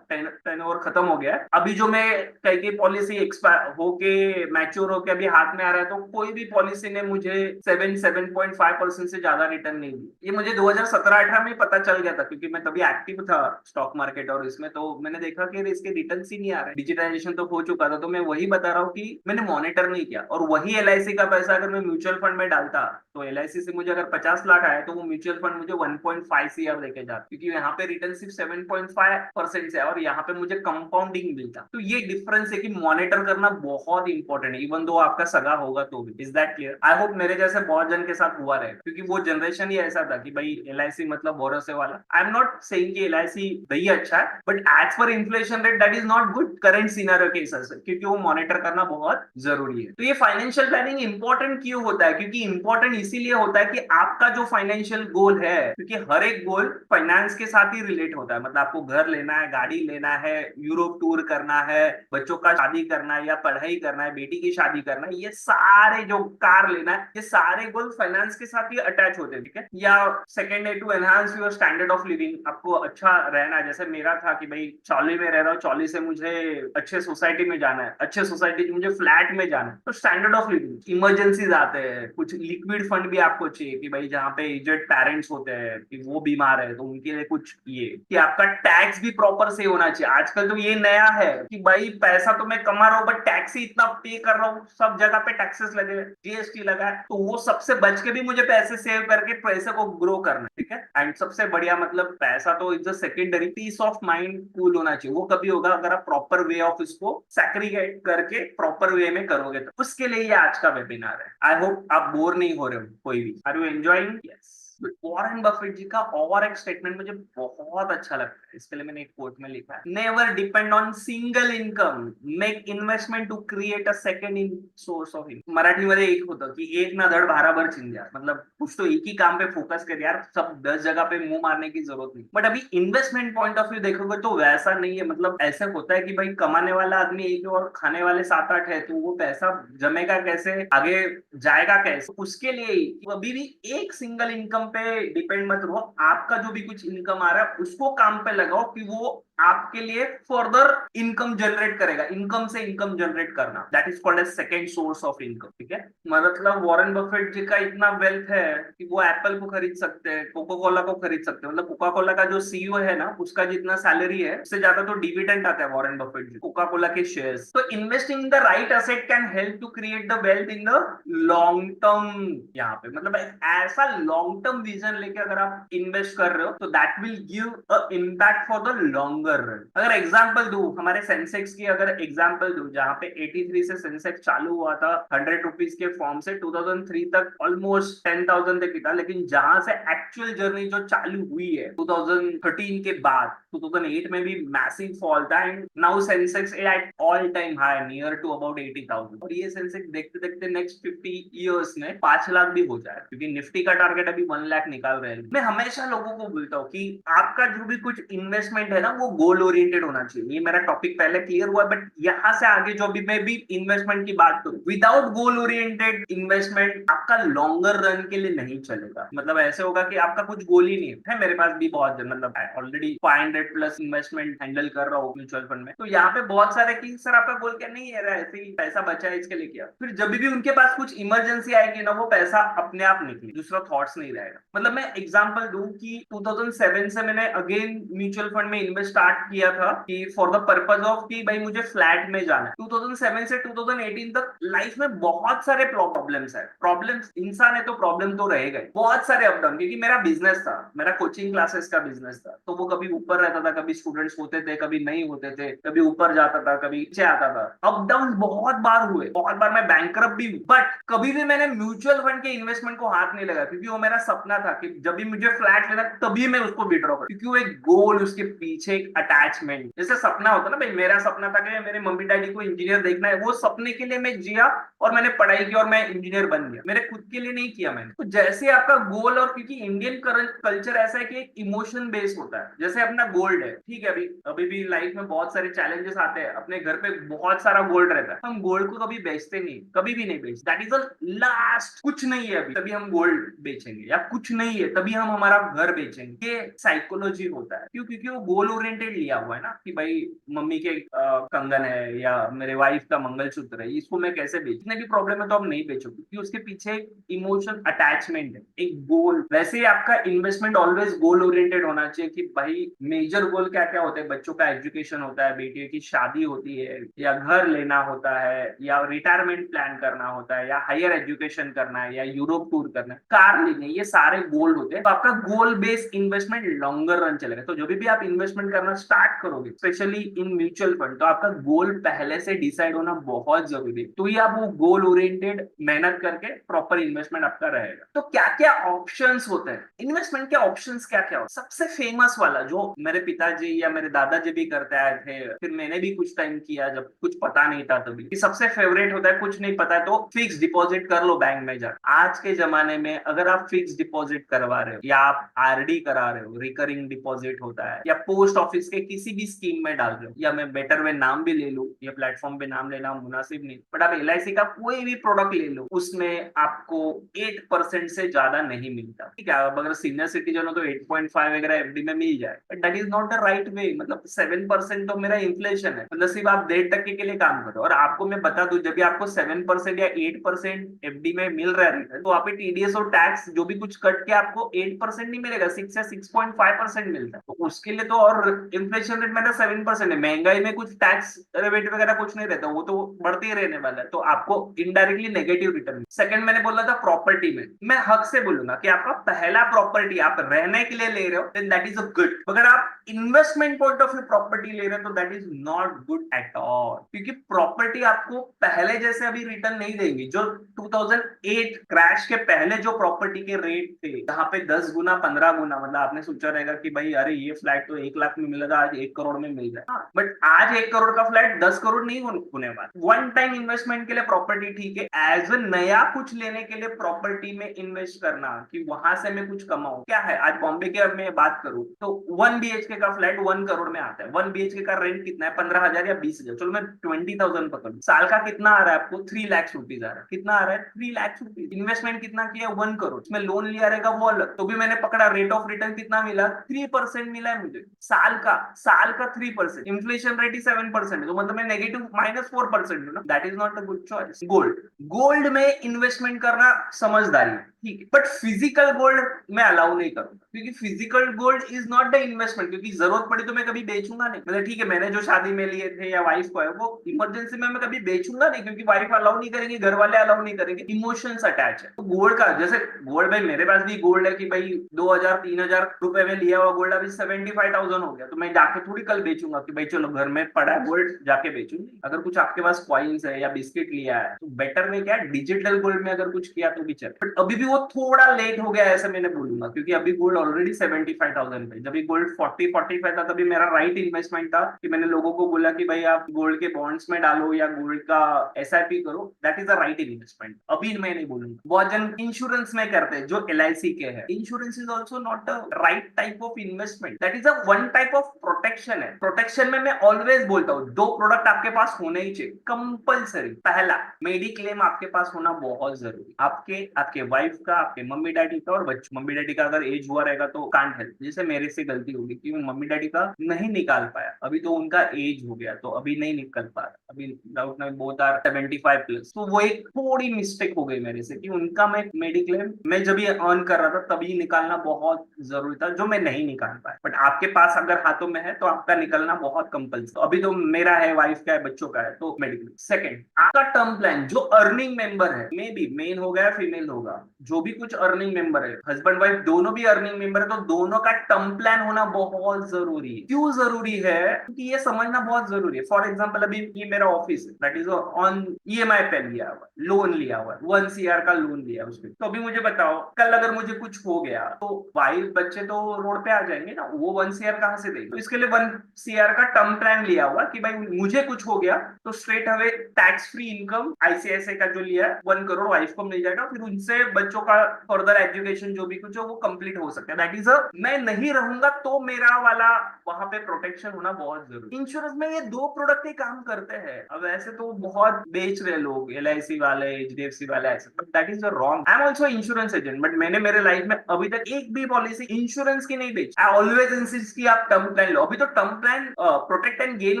टेन ओवर खत्म हो गया है। अभी जो मैं कई पॉलिसी एक्सपायर होके मैच्योर होके अभी हाथ में आ रहा है, तो कोई भी पॉलिसी ने मुझे 7.5% से ज्यादा रिटर्न नहीं दी। ये मुझे 2017-18 में पता चल गया था, क्योंकि मैं तभी एक्टिव था स्टॉक मार्केट और इसमें, तो मैंने देखा कि इसके रिटर्न ही नहीं आ रहे, डिजिटाइजेशन तो हो चुका था। तो मैं वही बता रहा हूँ कि मैंने मॉनिटर नहीं किया। और वही LIC का पैसा अगर मैं म्यूचुअल फंड में डालता, तो LIC से मुझे अगर 50 लाख आए, तो वो म्यूचुअल फंड मुझे 1.5 CR देके जाता, क्योंकि यहाँ पे रिटर्न सिर्फ 7.5% से है और यहाँ पे मुझे कंपाउंडिंग मिलता। तो ये डिफरेंस है कि मॉनिटर करना बहुत इंपॉर्टेंट है, इवन दो आपका सगा होगा तो भी। Is that clear? I hope मेरे जैसे बहुत जन के साथ हुआ रहेगा, क्योंकि वो जनरेशन ही ऐसा था कि भाई LIC मतलब भरोसे वाला। आई एम नॉट सेइंग कि LIC वही अच्छा है, but as per inflation rate that is not good current scenario के हिसाब से, क्योंकि वो मॉनिटर करना बहुत जरूरी है। तो ये फाइनेंशियल प्लानिंग इंपॉर्टेंट क्यों होता है? क्योंकि इंपॉर्टेंट इसीलिए होता है कि आपका जो फाइनेंशियल गोल है, क्योंकि हर एक गोल फाइनेंस के साथ ही रिलेट होता है। मतलब आपको घर लेना है, गाड़ी लेना है, यूरोप टूर करना है, बच्चों का शादी करना है या पढ़ाई करना है, बेटी की शादी करना है, ये सारे जो कार लेना है, ये सारे गोल फाइनेंस के साथ ही अटैच होते हैं, ठीक है। या सेकेंड है to enhance your standard of living, आपको अच्छा रहना है। जैसे मेरा था कि भाई चौली में रह रहा हूँ, चौली से मुझे अच्छे सोसाइटी में जाना है, अच्छे सोसाइटी से मुझे फ्लैट में जाना है, तो स्टैंडर्ड ऑफ लिविंग। इमरजेंसीज आते हैं, कुछ लिक्विड फंड भी आपको चाहिए कि भाई जहाँ पे एजेड पेरेंट्स होते हैं कि वो बीमार है, तो उनके लिए कुछ ये कि आपका टैक्स भी प्रॉपर से होना चाहिए। आजकल तो ये नया है कि भाई पैसा तो मैं कमा रहा हूँ बट टैक्स ही इतना पे कर रहा हूँ, सब जगह पे टैक्सेस लगे, GST लगा है, तो वो सबसे बच के भी मुझे पैसे सेव करके पैसे को ग्रो करना है, ठीक है। एंड सबसे बढ़िया मतलब पैसा तो is the secondary, peace of mind cool होना चाहिए। वो कभी होगा अगर आप प्रॉपर वे ऑफ इसको सैक्रिगेट करके प्रॉपर वे में करोगे, तो उसके लिए ये आज का वेबिनार है। आई होप आप बोर नहीं हो रहे हो कोई भी। Are you enjoying? Yes. Warren Buffett ji का और एक स्टेटमेंट मुझे बहुत अच्छा लगता है, इसके लिए मैंने एक कोट में लिखा है, never depend on single income, make investment to create a second in source of income. Marathi मध्ये एक होतं की एक ना धड भाराभर चिंध्या, मतलब कुछ तो एक ही काम पे फोकस कर यार, सब 10 जगह पे मुंह मारने की जरूरत नहीं। बट अभी इन्वेस्टमेंट पॉइंट ऑफ व्यू देखोगे तो वैसा नहीं है। मतलब ऐसा होता है कि भाई कमाने वाला आदमी एक और खाने वाले 7-8 है, तो वो पैसा जमेगा कैसे, आगे जाएगा कैसे, उसके लिए ही अभी भी एक सिंगल इनकम पे डिपेंड मत रहो। आपका जो भी कुछ इनकम आ रहा है उसको काम पे लगाओ कि वो आपके लिए फर्दर इनकम जनरेट करेगा। इनकम से इनकम जनरेट करना, that is called as second source of income, ठीक है। मतलब वॉरेन बफेट जी का इतना वेल्थ है कि वो एप्पल को खरीद सकते हैं, कोका कोला को खरीद सकते हैं। मतलब कोका कोला का जो CEO है ना, उसका जितना सैलरी है उससे ज्यादा तो डिविडेंड आता है Warren Buffett ji Coca Cola के शेयर्स। तो investing in the right asset can help to create the wealth in the long term. यहाँ पे मतलब ऐसा लॉन्ग टर्म विजन लेके अगर आप इन्वेस्ट कर रहे हो, तो that will give a impact for the longer run. अगर एग्जांपल दूं, हमारे सेंसेक्स की अगर एग्जांपल दूं, जहां पे 83 से सेंसेक्स चालू हुआ था 100 रुपीज के फॉर्म से, 2003 तक ऑलमोस्ट 10,000 तक ही था। लेकिन जहां से एक्चुअल जर्नी जो चालू हुई है 2013 के बाद, 2008 में भी मैसिव फॉल था, and now Sensex at all time high near to about 80,000। और ये सेंसेक्स देखते देखते नेक्स्ट 50 इयर्स में 5 लाख भी हो जाए, क्योंकि निफ्टी का टारगेट अभी 1 लाख निकाल रहे हैं। मैं हमेशा लोगों को बोलता हूँ कि आपका जो भी कुछ इन्वेस्टमेंट है ना, वो गोल ओरिएंटेड होना चाहिए। ये मेरा टॉपिक पहले क्लियर हुआ, बट यहाँ से आगे जो भी मैं भी इन्वेस्टमेंट की बात करूं, विदाउट गोल ओरिएंटेड इन्वेस्टमेंट आपका लॉन्गर रन के लिए नहीं चलेगा। मतलब ऐसे होगा कि आपका कुछ गोल ही नहीं है। मेरे पास भी बहुत मतलब ऑलरेडी 500 प्लस इन्वेस्टमेंट हैंडल कर रहा हूँ म्यूचुअल फंड में। तो यहाँ पे बहुत सारे कि सर आपका गोल क्या नहीं है, ऐसे ही पैसा बचा है इसके लिए किया। फिर जब भी उनके पास कुछ इमरजेंसी आएगी ना, वो पैसा अपने आप निकले, दूसरा थॉट्स नहीं रहेगा। मतलब मैं एग्जांपल दूं कि 2007 से मैंने अगेन म्यूचुअल फंड में इन्वेस्ट स्टार्ट किया था कि फॉर द पर्पज ऑफ कि भाई मुझे फ्लैट में जाना है। 2007 से 2018 तक लाइफ में बहुत सारे प्रॉब्लम्स है। प्रॉब्लम्स इंसान है तो प्रॉब्लम तो रहेगा ही, बहुत सारे अप डाउन, क्योंकि मेरा बिजनेस था, मेरा कोचिंग क्लासेस का बिजनेस था। तो वो कभी ऊपर रहता था, कभी स्टूडेंट्स होते थे, कभी नहीं होते थे, कभी ऊपर जाता था, कभी नीचे आता था। अप डाउन बहुत बार हुए, बहुत बार मैं बैंकरप्ट भी हूँ, बट कभी भी मैंने म्यूचुअल फंड के इन्वेस्टमेंट को हाथ नहीं लगा, क्योंकि वो मेरा सपना था कि जब भी मुझे फ्लैट लेना तभी मैं उसको विड्रॉ करूं, क्योंकि वो एक गोल, उसके पीछे एक अटैचमेंट। जैसे सपना होता ना भाई, मेरा सपना था कि मेरे मम्मी डैडी को इंजीनियर देखना है, वो सपने के लिए मैं जिया और मैंने पढ़ाई की और मैं इंजीनियर बन गया। मेरे खुद के लिए नहीं किया मैंने। तो जैसे आपका गोल, और क्योंकि इंडियन कल्चर ऐसा है कि एक इमोशन बेस्ड होता है। जैसे अपना गोल्ड है, ठीक है, अभी अभी भी लाइफ में बहुत सारे चैलेंजेस आते हैं, अपने घर पे बहुत सारा गोल्ड रहता है, हम गोल्ड को कभी बेचते नहीं, कभी भी नहीं बेचते। दैट इज द लास्ट, कुछ नहीं है अभी तभी हम गोल्ड बेचेंगे, या कुछ नहीं है तभी हम हमारा घर बेचेंगे। ये साइकोलॉजी होता है। क्यों? क्योंकि वो गोल ओरिएंटेड लिया हुआ है ना, कि भाई मम्मी के कंगन है या मेरे वाइफ का मंगलसूत्र है, इसको मैं कैसे बेचूं? जितने भी प्रॉब्लम है तो हम नहीं बेचो, क्योंकि उसके पीछे इमोशन अटैचमेंट है, एक गोल। वैसे ही आपका इन्वेस्टमेंट ऑलवेज गोल ओरिएंटेड होना चाहिए कि भाई मेजर गोल क्या क्या होते हैं। बच्चों का एजुकेशन होता है, बेटियों की शादी होती है, या घर लेना होता है, या रिटायरमेंट प्लान करना होता है, या हायर एजुकेशन करना है, या यूरोप टूर करना है, कार लेनी है, ये सारे गोल होते हैं। तो आपका गोल बेस्ड इन्वेस्टमेंट लॉन्गर रन चलेगा। तो जब भी आप इन्वेस्टमेंट करना स्टार्ट करोगे, स्पेशली इन म्यूचुअल फंड, तो आपका गोल पहले से डिसाइड होना बहुत जरूरी है। तो ही आप वो गोल ओरिएंटेड मेहनत करके प्रॉपर इन्वेस्टमेंट आपका रहेगा। तो क्या क्या ऑप्शंस होते हैं इन्वेस्टमेंट के? ऑप्शंस क्या क्या होते हैं? सबसे फेमस वाला जो मेरे पिताजी या मेरे दादाजी भी करते आए थे, फिर मैंने भी कुछ टाइम किया जब कुछ पता नहीं था तभी, कि सबसे फेवरेट होता है, कुछ नहीं पता तो फिक्स डिपॉजिट कर लो बैंक में जाकर। आज के जमाने में अगर आप फिक्स डिपॉजिट करवा रहे हो, या आप आरडी करा रहे हो, रिकरिंग डिपॉजिट होता है, या पोस्ट ऑफिस के किसी भी स्कीम में डाल रहे हो, या मैं बेटर वे नाम भी ले लूं, ये प्लेटफॉर्म पे नाम लेना मुनासिब नहीं, बट आप LIC का कोई भी प्रोडक्ट ले लो, उसमें आपको 8% से ज्यादा नहीं मिलता। ठीक है, अब अगर सीनियर सिटीजन हो तो 8.5 वगैरह एफडी में मिल जाए, but that is not the right way. मतलब 7% तो मेरा इन्फ्लेशन है, मतलब सिर्फ आप 1.5% के लिए काम करो। और आपको मैं बता दूं, जब भी आपको 7% या 8% एफडी में मिल रहा है, तो आप टीडीएस और टैक्स जो भी कुछ कट के आपको 8% नहीं मिलेगा, 6 या 6.5% मिलता है। तो उसके लिए तो, और इन्फ्लेशन रेट मेरा 7% है, महंगाई में कुछ टैक्स रेट वगैरह कुछ नहीं रहता, वो तो बढ़ते ही रहने वाला है। तो आपको इनडायरेक्टली नेगेटिव रिटर्न। सेकंड मैंने बोला था प्रॉपर्टी में, मैं हक से बोलूंगा कि आपका पहला प्रॉपर्टी आप रहने के लिए ले रहे हो, then that is a good. अगर आप investment point of view property ले रहे हो, तो that is not good at all, क्योंकि प्रॉपर्टी आपको पहले जैसे अभी रिटर्न नहीं देंगी। जो 2008 क्रैश के पहले जो प्रॉपर्टी के रेट थे, जहां पे 10 गुना 15 गुना, मतलब आपने सोचा रहेगा कि भाई अरे ये फ्लैट तो 1 लाख में मिला था, आज 1 करोड़ में मिल जाए। बट आज 1 करोड़ का फ्लैट 10 करोड़ नहीं होने वाला। वन टाइम इन्वेस्टमेंट के लिए प्रॉपर्टी ठीक है, एज ए नया कुछ लेने के लिए प्रॉपर्टी में इन्वेस्ट करना कि वहां से मैं कुछ कमाऊं, क्या है। आज बॉम्बे के मैं बात करूं तो 1 BHK का फ्लैट 1 करोड़ में आता है। 1 BHK का रेंट कितना है? 15,000 या 20,000, चलो मैं 20,000 पकड़ू। साल का कितना आ रहा है आपको? 3 लाख रुपीज आ रहा है। कितना आ रहा है? 3 लाख रुपीज। इन्वेस्टमेंट कितना किया? 1 करोड़। उसमें लोन लिया रहेगा वो अलग, तो भी मैंने पकड़ा। रेट ऑफ रिटर्न कितना मिला? 3% मिला है मुझे साल का 3%। इन्फ्लेशन रेट ही 7% है, तो मतलब मैं नेगेटिव -4% हूँ ना। That is not a good choice. Gold में इन्वेस्टमेंट करना समझदारी है, ठीक है, बट फिजिकल गोल्ड मैं अलाउ नहीं करूंगा, क्योंकि physical gold is not the investment. क्योंकि जरूरत पड़ी तो मैं कभी बेचूंगा नहीं। मतलब ठीक है, मैंने जो शादी में लिए थे या वाइफ को है, वो इमरजेंसी में मैं कभी बेचूंगा नहीं, क्योंकि वाइफ अलाउ नहीं करेंगे, घर वाले अलाउ नहीं करेंगे, इमोशंस अटैच है। तो गोल्ड का, जैसे गोल्ड, भाई मेरे पास भी गोल्ड है कि भाई 2,000-3,000 रुपए में लिया हुआ गोल्ड अभी 75,000 हो गया, तो मैं जाके थोड़ी कल बेचूंगा कि भाई चलो घर में पड़ा है गोल्ड जाके बेचूंगी। अगर कुछ आपके पास कॉइन्स है या बिस्किट लिया है, तो बेटर में क्या, डिजिटल गोल्ड में अगर कुछ किया तो भी चले। बट अभी भी वो थोड़ा लेट हो गया ऐसा मैंने बोलूंगा, क्योंकि अभी गोल्ड ऑलरेडी 75,000 पे। जब गोल्ड 40-45 था, तभी मेरा राइट इन्वेस्टमेंट था कि मैंने लोगों को बोला कि भाई आप गोल्ड के बॉन्ड्स में डालो या गोल्ड का SIP करो, that is the right investment. अभी मैं नहीं बोलूंगा। बहुत जन इंश्योरेंस में करते हैं जो LIC के है। Insurance is also not a right type of investment, that is a one type of of protection है। प्रोटेक्शन में मैं ऑलवेज बोलता हूँ दो प्रोडक्ट आपके पास होने ही चाहिए कंपलसरी। पहला, मेडिक्लेम आपके पास होना बहुत जरूरी, आपके आपके वाइफ का, आपके मम्मी डैडी का और बच्चों। मम्मी डैडी का अगर एज हुआ रहेगा तो कांट हेल्प, जैसे मेरे से गलती होगी कि मैं मम्मी डैडी का नहीं निकाल पाया, अभी तो उनका एज हो गया तो अभी नहीं निकल पा रहा, अभी डाउट में बोथ आर 75 प्लस, तो वो एक थोड़ी मिस्टेक हो गई मेरे से कि उनका मैं मेडिक्लेम मैं जब ये अर्न कर रहा था तभी निकालना बहुत जरूरी था, जो मैं नहीं निकाल पाया। बट आपके पास अगर हाथों में है तो आपका निकलना बहुत कंपल्सरी। तो अभी तो मेरा है, वाइफ का है, बच्चों का है, तो मेडिक्लेम। सेकंड, आपका टर्म प्लान जो अर्निंग मेंबर है, मे बी मेल होगा फीमेल होगा, जो भी कुछ अर्निंग मेंबर है, हस्बैंड वाइफ दोनों भी अर्निंग मेंबर है, तो दोनों का टर्म प्लान होना बहुत जरूरी है। क्यों जरूरी है? क्योंकि ये समझना बहुत जरूरी है। फॉर एग्जाम्पल अभी ये मेरा ऑफिस है, दैट इज ऑन ईएमआई पे लिया हुआ, लोन लिया हुआ, 1 CR का लोन लिया है उसमें। तो अभी मुझे बताओ, कल अगर मुझे कुछ हो गया तो वाइफ बच्चे तो रोड पे आ जाएंगे ना, वो 1 CR कहाँ से देंगे? तो इसके लिए 1 CR का टर्म प्लान लिया हुआ कि भाई मुझे कुछ हो गया तो straight away tax free income ICICI का जो लिया है 1 करोड़ वाइफ को मिल जाएगा, फिर उनसे बच्चों का फर्दर एजुकेशन जो भी कुछ हो वो कंप्लीट हो सकता है। दैट इज मैं नहीं रहूंगा तो मेरा वाला वहां पे प्रोटेक्शन होना बहुत जरूरी। इंश्योरेंस में ये दो प्रोडक्ट ही काम करते हैं। अब ऐसे तो बहुत बेच रहे लोग, LIC वाले, HDFC वाले, ऐसे, but that is wrong. I am also insurance agent, but मैंने मेरे लाइफ में अभी तक एक भी पॉलिसी इंश्योरेंस की नहीं बेची। आई ऑलवेज इंसिस्ट कि आप टर्म प्लान लो। अभी तो term plan protect and gain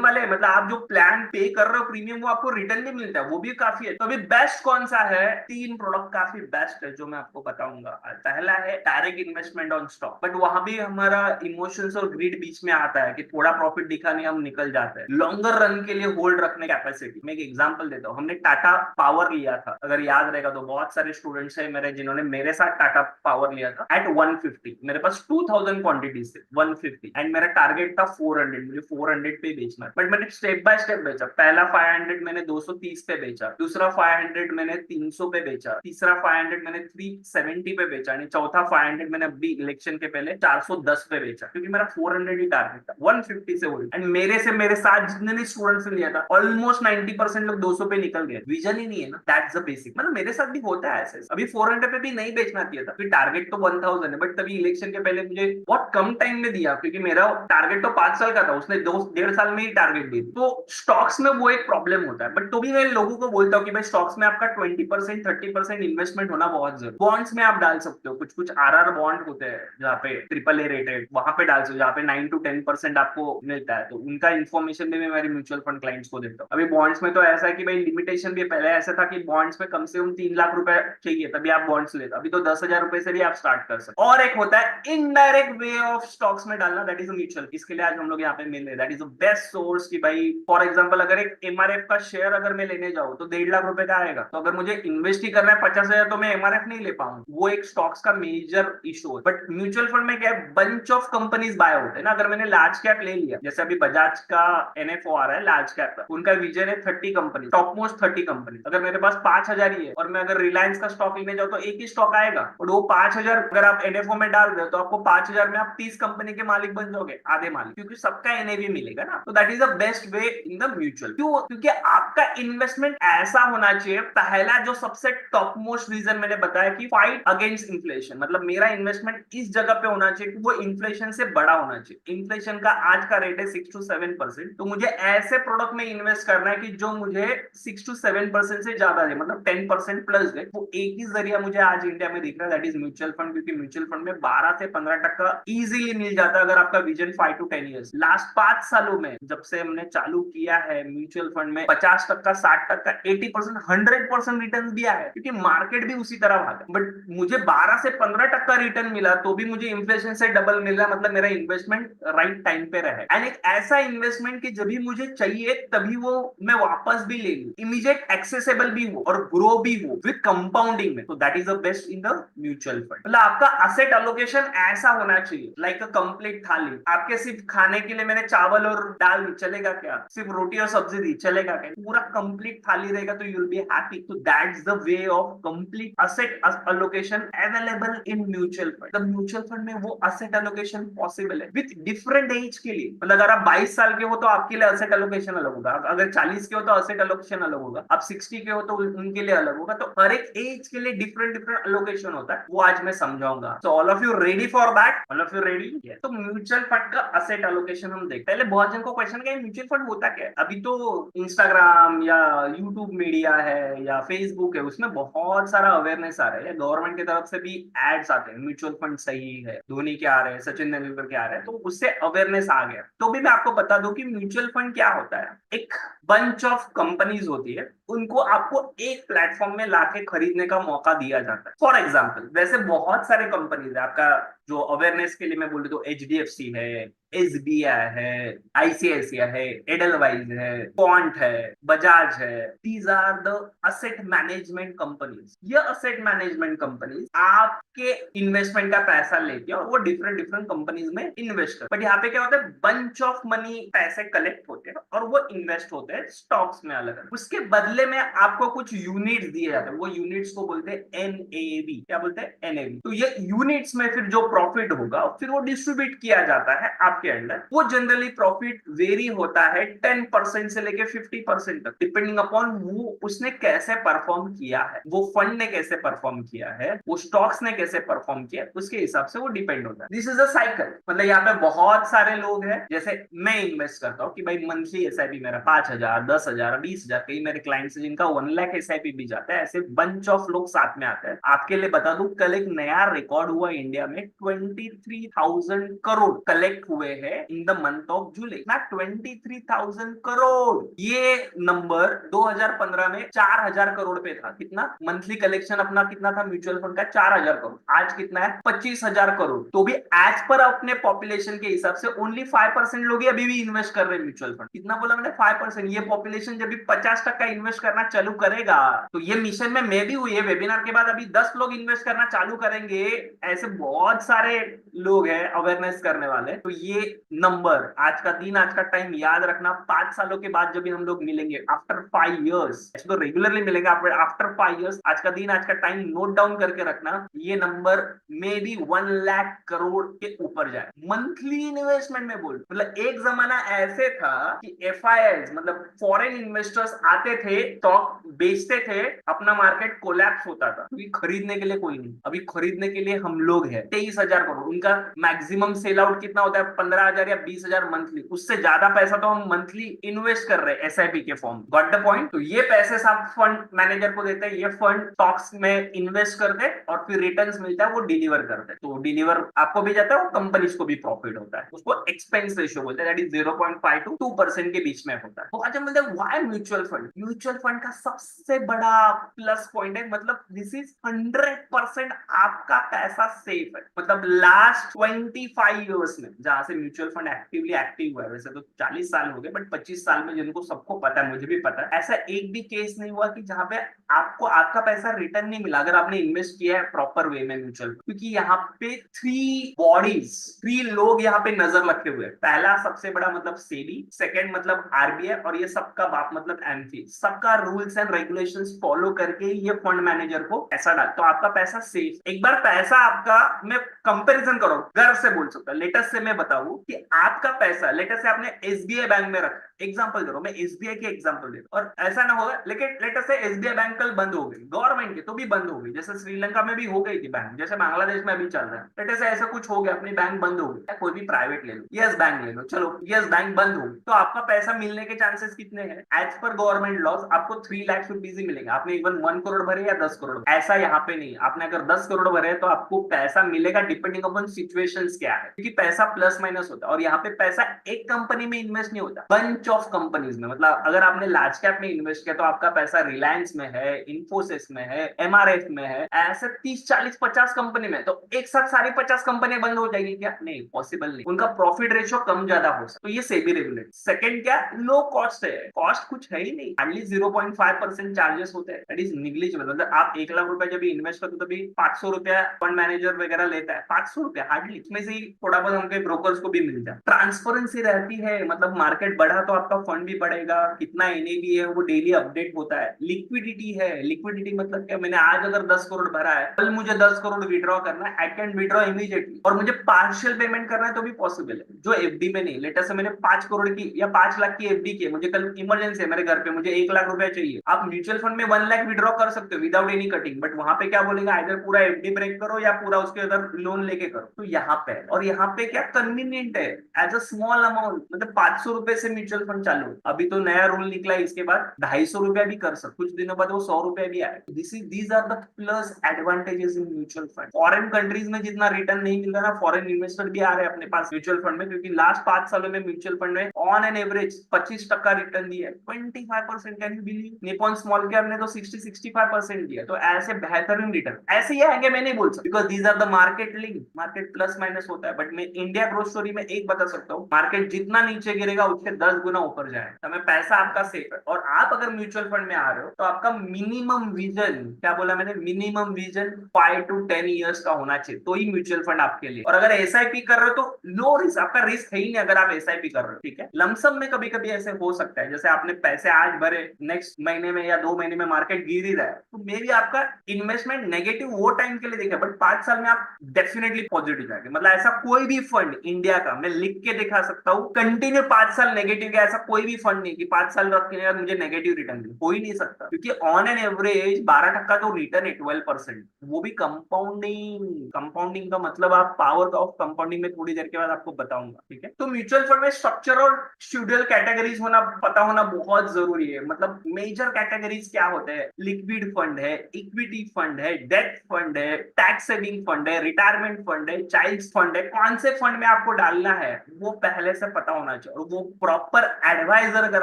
वाले है, मतलब आप जो प्लान पे कर रहे हो प्रीमियम वो आपको रिटर्न भी मिलता है, वो भी काफी है। तो अभी बेस्ट कौन सा है? 3 प्रोडक्ट काफी बेस्ट है जो मैं आपको बताऊंगा। पहला है direct investment on stock, but वहां भी हमारा इमोशंस और ग्रीड बीच में आता है कि थोड़ा प्रॉफिट दिखाने हम निकल जाते हैं। लॉन्गर रन के लिए होल्ड रखने कैपेसिटी। मैं एक एग्जांपल देता हूँ, हमने टाटा पावर लिया था, अगर याद रहेगा तो बहुत सारे स्टूडेंट्स है मेरे जिन्होंने मेरे साथ टाटा पावर लिया था एट 150। मेरे पास 2000 क्वांटिटीज थे, 150 एंड मेरा टारगेट था 400, मुझे 400 पे बेचना। बट मैंने स्टेप बाय स्टेप बेचा। पहला 500 मैंने 230 पे बेचा, दूसरा 500 मैंने 300 पे बेचा, तीसरा 500 मैंने 370 पे बेचा, यानी चौथा 500 मैंने अभी इलेक्शन के पहले 410 पे बेचा, क्योंकि मेरा 400 ही टारगेट था, 150 से होल्ड। एंड मेरे साथ जितने भी स्टूडेंट्स ने लिया था ऑलमोस्ट 90% लोग 200 पे निकल गए। विजन ही नहीं है ना, दैट्स द बेसिक। मतलब मेरे साथ भी होता है ऐसे। अभी 400 पे भी नहीं बेचना चाहिए था, फिर टारगेट तो 1000 है, बट तभी इलेक्शन के पहले मुझे बहुत कम टाइम में दिया, क्योंकि मेरा टारगेट तो 5 साल का था, उसने 2-1.5 साल में ही टारगेट दी। तो स्टॉक्स में वो एक प्रॉब्लम होता है। बट तो भी मैं लोगों को बोलता हूँ कि भाई स्टॉक्स में आपका 20% 30% इन्वेस्टमेंट होना बहुत जरूरी। बॉन्ड्स में आप डाल सकते हो, कुछ कुछ RR बॉन्ड होते हैं जहाँ पे AAA रेटेड, वहां पे डाल सकते हो, जहाँ पे 9 to 10% आपको मिलता है। तो उनका इन्फॉर्मेशन भी मैं मेरे म्यूचुअल फंड क्लाइंट्स को देता हूँ। अभी बॉन्ड्स में तो ऐसा है कि भाई लिमिटेशन भी, पहले ऐसा था कि बॉन्ड्स में कम से कम 3 लाख रुपए चाहिए तभी आप बॉन्ड्स लेते, अभी तो 10,000 रुपए से भी आप स्टार्ट कर सकते। और एक होता है इनडायरेक्ट वे ऑफ स्टॉक्स में डालना, दैट इज म्यूचुअल। इसके लिए आज हम लोग यहाँ पे मिल रहे हैं। That is the best source की भाई, फॉर एग्जाम्पल अगर एक MRF का शेयर अगर मैं लेने जाऊँ तो 1.5 लाख रुपए का आएगा, तो अगर मुझे इन्वेस्ट ही करना है 50,000 तो मैं MRF नहीं ले पाऊंगा। वो एक स्टॉक्स का मेजर इशू है। बट म्यूचुअल फंड में क्या है, बंच ऑफ कंपनीज बाय होते हैं ना। अगर मैंने लार्ज कैप ले लिया, जैसे अभी बजाज का NFO आ रहा है लार्ज कैप का, उनका विजन है 30 कंपनी, टॉप मोस्ट 30 कंपनी। अगर मेरे पास 5,000 ही है और मैं अगर रिलायंस का स्टॉक लेने जाऊँ तो एक ही स्टॉक आएगा, और वो 5,000 अगर आप NFO में डाल रहे हो तो आपको 5,000 में आप 30 कंपनी के मालिक बन जाओगे, आधे मालिक, क्योंकि सबका NAV मिलेगा ना। तो that is the best way in the mutual. क्यों? क्योंकि आपका इन्वेस्टमेंट ऐसा होना चाहिए। पहला जो सबसे टॉप मोस्ट रीजन मैंने बताया कि फाइट अगेंस्ट इन्फ्लेशन, मतलब मेरा इन्वेस्टमेंट इस जगह पे होना चाहिए कि वो इन्फ्लेशन से बड़ा होना चाहिए। इन्फ्लेशन का आज का रेट है 6 to 7%, तो मुझे ऐसे प्रोडक्ट में इन्वेस्ट करना है कि जो मुझे 6 to 7% से ज्यादा दे, मतलब 10% प्लस दे। वो एक ही जरिया मुझे आज इंडिया में दिख रहा है, दैट इज म्यूचुअल फंड। क्योंकि म्यूचुअल फंड में 12 से 15% इजीली मिल जाता है अगर आपका विजन 5 to 10 ईयर्स। लास्ट 5 सालों में जब से हमने चालू किया है म्यूचुअल फंड में 50%, 60%, 80%, 100% रिटर्न भी आया है, क्योंकि मार्केट भी उसी तरह भागा। बट मुझे 12 से 15% रिटर्न मिला तो भी मुझे इन्फ्लेशन से डबल मिला, मतलब मेरा इन्वेस्टमेंट राइट टाइम पे रहा है। एंड एक ऐसा इन्वेस्टमेंट कि जब भी मुझे चाहिए तभी वो मैं वापस भी ले लूं, इमीडिएट एक्सेसिबल भी हो और ग्रो भी हो विद कंपाउंडिंग में। तो that is the best in the mutual fund. मतलब आपका असेट एलोकेशन ऐसा होना चाहिए लाइक अ कंप्लीट थाली। आपके सिर्फ खाने के लिए मैंने चावल और दाल दी, चलेगा क्या? सिर्फ रोटी और सब्जी दी, चलेगा क्या? पूरा कंप्लीट थाली रहेगा तो यू विल बी हैप्पी। तो that's the way of complete asset allocation available in mutual fund. The mutual fund में वो असेट एलोकेशन पॉसिबल है विद डिफरेंट एज के लिए। मतलब अगर आप 22 साल के हो तो आपके लिए असेट एलोकेशन अलग होगा, अगर 40 के हो तो असेट एलोकेशन अलग होगा, आप 60 के हो तो उनके लिए अलग होगा। तो हर एक एज के लिए डिफरेंट डिफरेंट एलोकेशन होता है, वो आज मैं समझाऊंगा। So all of you ready for that? All of you ready? तो म्यूचुअल फंड का असेट एलोकेशन हम देख, पहले बहुत जन को क्वेश्चन क्या म्यूचुअल फंड होता क्या है। अभी तो इंस्टाग्राम या यूट्यूब मीडिया है या फेसबुक है, उसमें बहुत सारा अवेयरनेस आ रहा है, गवर्नमेंट की तरफ से भी एड्स आते हैं, म्यूचुअल फंड सही है, धोनी के आ रहे हैं, सचिन तेंदुलकर के आ रहे हैं, तो उससे अवेयरनेस आ गया। तो भी मैं आपको बता दूं कि म्यूचुअल फंड क्या होता है। एक बंच ऑफ कंपनीज होती है, उनको आपको एक प्लेटफॉर्म में लाके खरीदने का मौका दिया जाता है। फॉर एग्जाम्पल, वैसे बहुत सारे कंपनीज है, आपका जो अवेयरनेस के लिए मैं बोलूँ तो एचडीएफसी है, एसबीआई है, आईसीआईसीआई है, एडलवाइज है, क्वांट है, बजाज है। These are the asset management companies. ये असेट मैनेजमेंट कंपनीज आपके इन्वेस्टमेंट का पैसा लेके और वो डिफरेंट डिफरेंट कंपनीज में इन्वेस्ट कर। बट यहाँ पे क्या होता है, बंच ऑफ मनी पैसे कलेक्ट होते हैं और वो इन्वेस्ट होते हैं स्टॉक्स में अलग अलग। उसके बदले में आपको कुछ यूनिट्स दिए जाते हैं, वो यूनिट्स को बोलते हैं एनएवी। क्या बोलते हैं? एनएवी। तो ये यूनिट्स में फिर जो प्रॉफिट होगा फिर वो डिस्ट्रीब्यूट किया जाता है आपके अंडर। वो जनरली प्रॉफिट वेरी होता है 10% से लेके 50% तक, डिपेंडिंग अपॉन वो उसने कैसे परफॉर्म किया है, वो फंड ने कैसे परफॉर्म किया है, वो स्टॉक्स ने कैसे परफॉर्म किया, उसके हिसाब से वो डिपेंड होता है। This is a cycle. मतलब यहाँ पे बहुत सारे लोग हैं, जैसे मैं इन्वेस्ट करता हूँ कि भाई मंथली एसआईपी मेरा 5,000, 10,000, 20,000, कई मेरे क्लाइंट्स जिनका 1 लाख एसआईपी भी जाता है, ऐसे बंच ऑफ लोग साथ में आते हैं। आपके लिए बता दूं, कल एक नया रिकॉर्ड हुआ इंडिया में, 23,000 करोड़ कलेक्ट हुए हैं in the month of July ना। 23,000 करोड़, ये नंबर 2015 में 4,000 करोड़ पे था। कितना मंथली कलेक्शन अपना कितना था म्यूचुअल फंड का? 4,000 करोड़। आज कितना है? 25,000 करोड़। तो भी एज पर अपने पॉपुलेशन के हिसाब से ओनली 5% लोग ही अभी भी इन्वेस्ट कर रहे हैं म्यूचुअल फंड। कितना बोला मैंने? 5%। ये पॉपुलेशन जब भी 50% इन्वेस्ट करना चालू करेगा, तो ये मिशन में मैं भी हुई है, वेबिनार के बाद अभी 10 लोग इन्वेस्ट करना चालू करेंगे, ऐसे बहुत सारे लोग हैं अवेयरनेस करने वाले। तो ये नंबर, आज का दिन, आज का टाइम याद रखना। 5 सालों के बाद जब भी हम लोग मिलेंगे, आफ्टर 5 इयर्स, तो रेगुलरली मिलेंगे आफ्टर 5 इयर्स, आज का दिन, आज का टाइम नोट डाउन करके रखना। ये number may be 1 lakh crore के ऊपर जाए मंथली इन्वेस्टमेंट में। बोल मतलब एक जमाना ऐसे था कि एफआईआईज मतलब फॉरेन इन्वेस्टर्स आते थे, स्टॉक बेचते थे, अपना मार्केट कोलैप्स होता था, क्योंकि खरीदने के लिए कोई नहीं। अभी खरीदने के लिए हम लोग हैं। 23,000 करोड़, उनका मैक्सिमम सेल आउट कितना होता है? 15,000 या 20,000 मंथली। उससे ज्यादा पैसा तो हम मंथली इन्वेस्ट कर रहे हैं एसआईपी के फॉर्म। Got the point? तो ये पैसे सब फंड मैनेजर को देते हैं, ये फंड स्टॉक्स में इन्वेस्ट कर दे और फिर रिटर्न्स मिलता है, वो डिलीवर करते हैं। तो डिलीवर आपको भी जाता है, वो कंपनीज को भी प्रॉफिट होता है। उसको एक्सपेंस रेशियो बोलते हैं, दैट इज 0.5 to 2% के बीच में होता है। तो अच्छा, मतलब why mutual fund? Mutual fund का सबसे बड़ा प्लस पॉइंट है, मतलब दिस इज 100% आपका पैसा सेफ है। मतलब लास्ट 25 इयर्स में जहां से म्यूचुअल फंड एक्टिवली एक्टिव हुआ है, वैसे तो 40 साल हो गए, बट 25 साल में जिनको सबको पता है, मुझे भी पता है, ऐसा एक भी केस नहीं हुआ कि जहां पे आपको आपका पैसा रिटर्न नहीं मिला, अगर आपने इन्वेस्ट किया है प्रॉपर वे में म्यूचुअल। क्योंकि यहाँ पे 3 लोग यहाँ पे नजर रखे हुए हैं। पहला सबसे बड़ा मतलब सेबी, सेकंड मतलब आरबीआई, और ये सबका बाप मतलब एमफी। सबका रूल्स एंड रेगुलेशंस फॉलो करके ये फंड मैनेजर को पैसा डाल, तो आपका पैसा सेफ। एक बार पैसा आपका, मैं कंपैरिजन करो, गर्व से बोल सकता हूं, लेटेस्ट से मैं बताऊं कि आपका पैसा, लेटेस्ट से आपने एसबीआई बैंक में रखा, एग्जांपल दे रहा हूं मैं, एसबीआई के एग्जांपल दे रहा हूं, और ऐसा ना होगा, लेकिन लेटेस्ट से एसबीआई बैंक कल बंद हो गई, गवर्नमेंट की तो भी बंद हो गई, जैसे श्रीलंका में भी हो गई थी बैंक, जैसे बांग्लादेश में अभी चल रहा है, लेटेस्ट से ऐसा कुछ हो गया, अपनी बैंक बंद हो गई। कोई भी प्राइवेट ले लो, यस बैंक ले लो, चलो यस बैंक बंद हो गई, तो आपका पैसा मिलने के चांसेस कितने हैं? एज पर गवर्नमेंट लॉस आपको 3 लाख रुपीज ही मिलेंगे। आपने इवन 1 करोड़ भरे या 10 करोड़, ऐसा यहाँ पे नहीं। आपने अगर 10 करोड़ भरे तो आपको पैसा मिलेगा डिपेंडिंग अपॉन सिचुएशंस क्या है, क्योंकि पैसा प्लस माइनस होता है। और यहाँ पे पैसा एक कंपनी में इन्वेस्ट नहीं होता, बंच ऑफ कंपनीज में। मतलब अगर आपने लार्ज कैप में इन्वेस्ट किया तो आपका पैसा रिलायंस में है, इन्फोसिस में है, एमआरएफ में है, ऐसे 30, 40, 50 कंपनी में। तो एक साथ सारी 50 कंपनी बंद हो जाएगी क्या? नहीं, पॉसिबल नहीं। उनका प्रॉफिट रेशियो कम ज्यादा हो सकता है, तो ये सेबी रेगुलेट। सेकंड क्या? लो कॉस्ट है, कॉस्ट कुछ है ही नहीं, हार्डली 0.5% चार्जेस होते हैं, दैट इज निग्लिजिबल। मतलब आप 1 लाख रुपए जब इन्वेस्ट करते हो तभी 500 रुपया फंड मैनेजर वगैरह लेता है, 500 रुपया हार्डली, इसमें से ही थोड़ा बहुत हमके ब्रोकर्स को भी मिलता है। ट्रांसपेरेंसी रहती है, मतलब मार्केट बढ़ा तो आपका फंड भी बढ़ेगा, कितना एनएवी है वो डेली अपडेट होता है। लिक्विडिटी है, लिक्विडिटी मतलब क्या, मैंने आज अगर 10 करोड़ भरा है, कल मुझे 10 करोड़ विड्रॉ करना है, आई कैन विड्रॉ इमीडिएटली, और मुझे पार्शियल पेमेंट करना है तो भी पॉसिबल है, जो एफडी में नहीं। लेटर से मैंने 5 करोड़ की या 5 लाख की एफडी की है, मुझे कल इमरजेंसी है मेरे घर पे, मुझे 1 लाख रुपया चाहिए, आप म्यूचुअल फंड में 1 लाख विड्रॉ कर सकते हो विदाउट एनी कटिंग, बट वहां पे क्या बोलेगा, इधर पूरा एफडी ब्रेक करो या पूरा उसके अंदर लोन लेके करो। तो यहाँ पे, और यहाँ पे क्या कन्वीनियंट है, एज अ स्मॉल अमाउंट, मतलब 500 रुपए से म्यूचुअल फंड चालू। अभी तो नया रूल निकला है, इसके बाद 250 रुपया भी कर सकते, कुछ दिनों बाद वो 100 रुपया भी आए। These are the plus advantages in mutual fund. Foreign countries में जितना रिटर्न नहीं मिल रहा ना, फॉरेन इन्वेस्टर भी आ रहे हैं अपने पास म्यूचुअल फंड में, क्योंकि लास्ट 5 सालों में म्यूचुअल फंड में ऑन एन एवरेज 25% रिटर्न दिया है। 25%, can you believe? Nippon small cap ने तो 60-65% दिया। तो ऐसे बेहतरीन रिटर्न ऐसे ही आएंगे, मैं नहीं बोल सकता, because these are the market link, market plus minus होता है। बट मैं इंडिया ग्रोथ स्टोरी में एक बता सकता हूँ, मार्केट जितना नीचे गिरेगा उससे 10 गुना ऊपर जाए, हमें पैसा आपका सेफ है। और आप अगर म्यूचुअल फंड में आ रहे हो तो आपका मिनिमम विजन, क्या बोला मैंने, मिनिमम विजन 5 to 10 years का होना चाहिए, तो ही म्यूचुअल फंड आपके लिए। और अगर एसआईपी कर रहे हो तो लो रिस्क, आपका रिस्क है ही नहीं अगर आप एसआईपी कर रहे हो, ठीक है। लमसम में कभी कभी ऐसे हो सकता है, जैसे आपने पैसे आज भरे, नेक्स्ट महीने में या 2 महीने में मार्केट गिर ही रहा है, तो मे भी आपका इन्वेस्टमेंट नेगेटिव वो टाइम के लिए देखे, बट 5 साल में आप डेफिनेटली पॉजिटिव जाएंगे। मतलब ऐसा कोई भी फंड इंडिया का, मैं लिख के दिखा सकता हूँ, कंटिन्यू 5 साल नेगेटिव का ऐसा कोई भी फंड नहीं कि 5 साल रखने के बाद मुझे नेगेटिव रिटर्न हो ही नहीं सकता, क्योंकि ऑन एन एवरेज 12% तो रिटर्न है, 12%, वो भी कंपाउंडिंग। कंपाउंडिंग का मतलब, आप पावर ऑफ कंपाउंडिंग में थोड़ी देर के बाद आपको बताऊंगा, ठीक है। तो म्यूचुअल फंड में स्ट्रक्चर और शेड्यूल कैटेगरीज होना, पता होना बहुत जरूरी है। मतलब मेजर कैटेगरीज क्या होते हैं, लिक्विड फंड है, इक्विटी फंड है, डेट फंड है, टैक्स सेविंग फंड है, रिटायरमेंट फंड है, चाइल्ड फंड है। कौन से फंड में आपको डालना है वो पहले से पता होना चाहिए, और वो प्रॉपर एडवाइजर अगर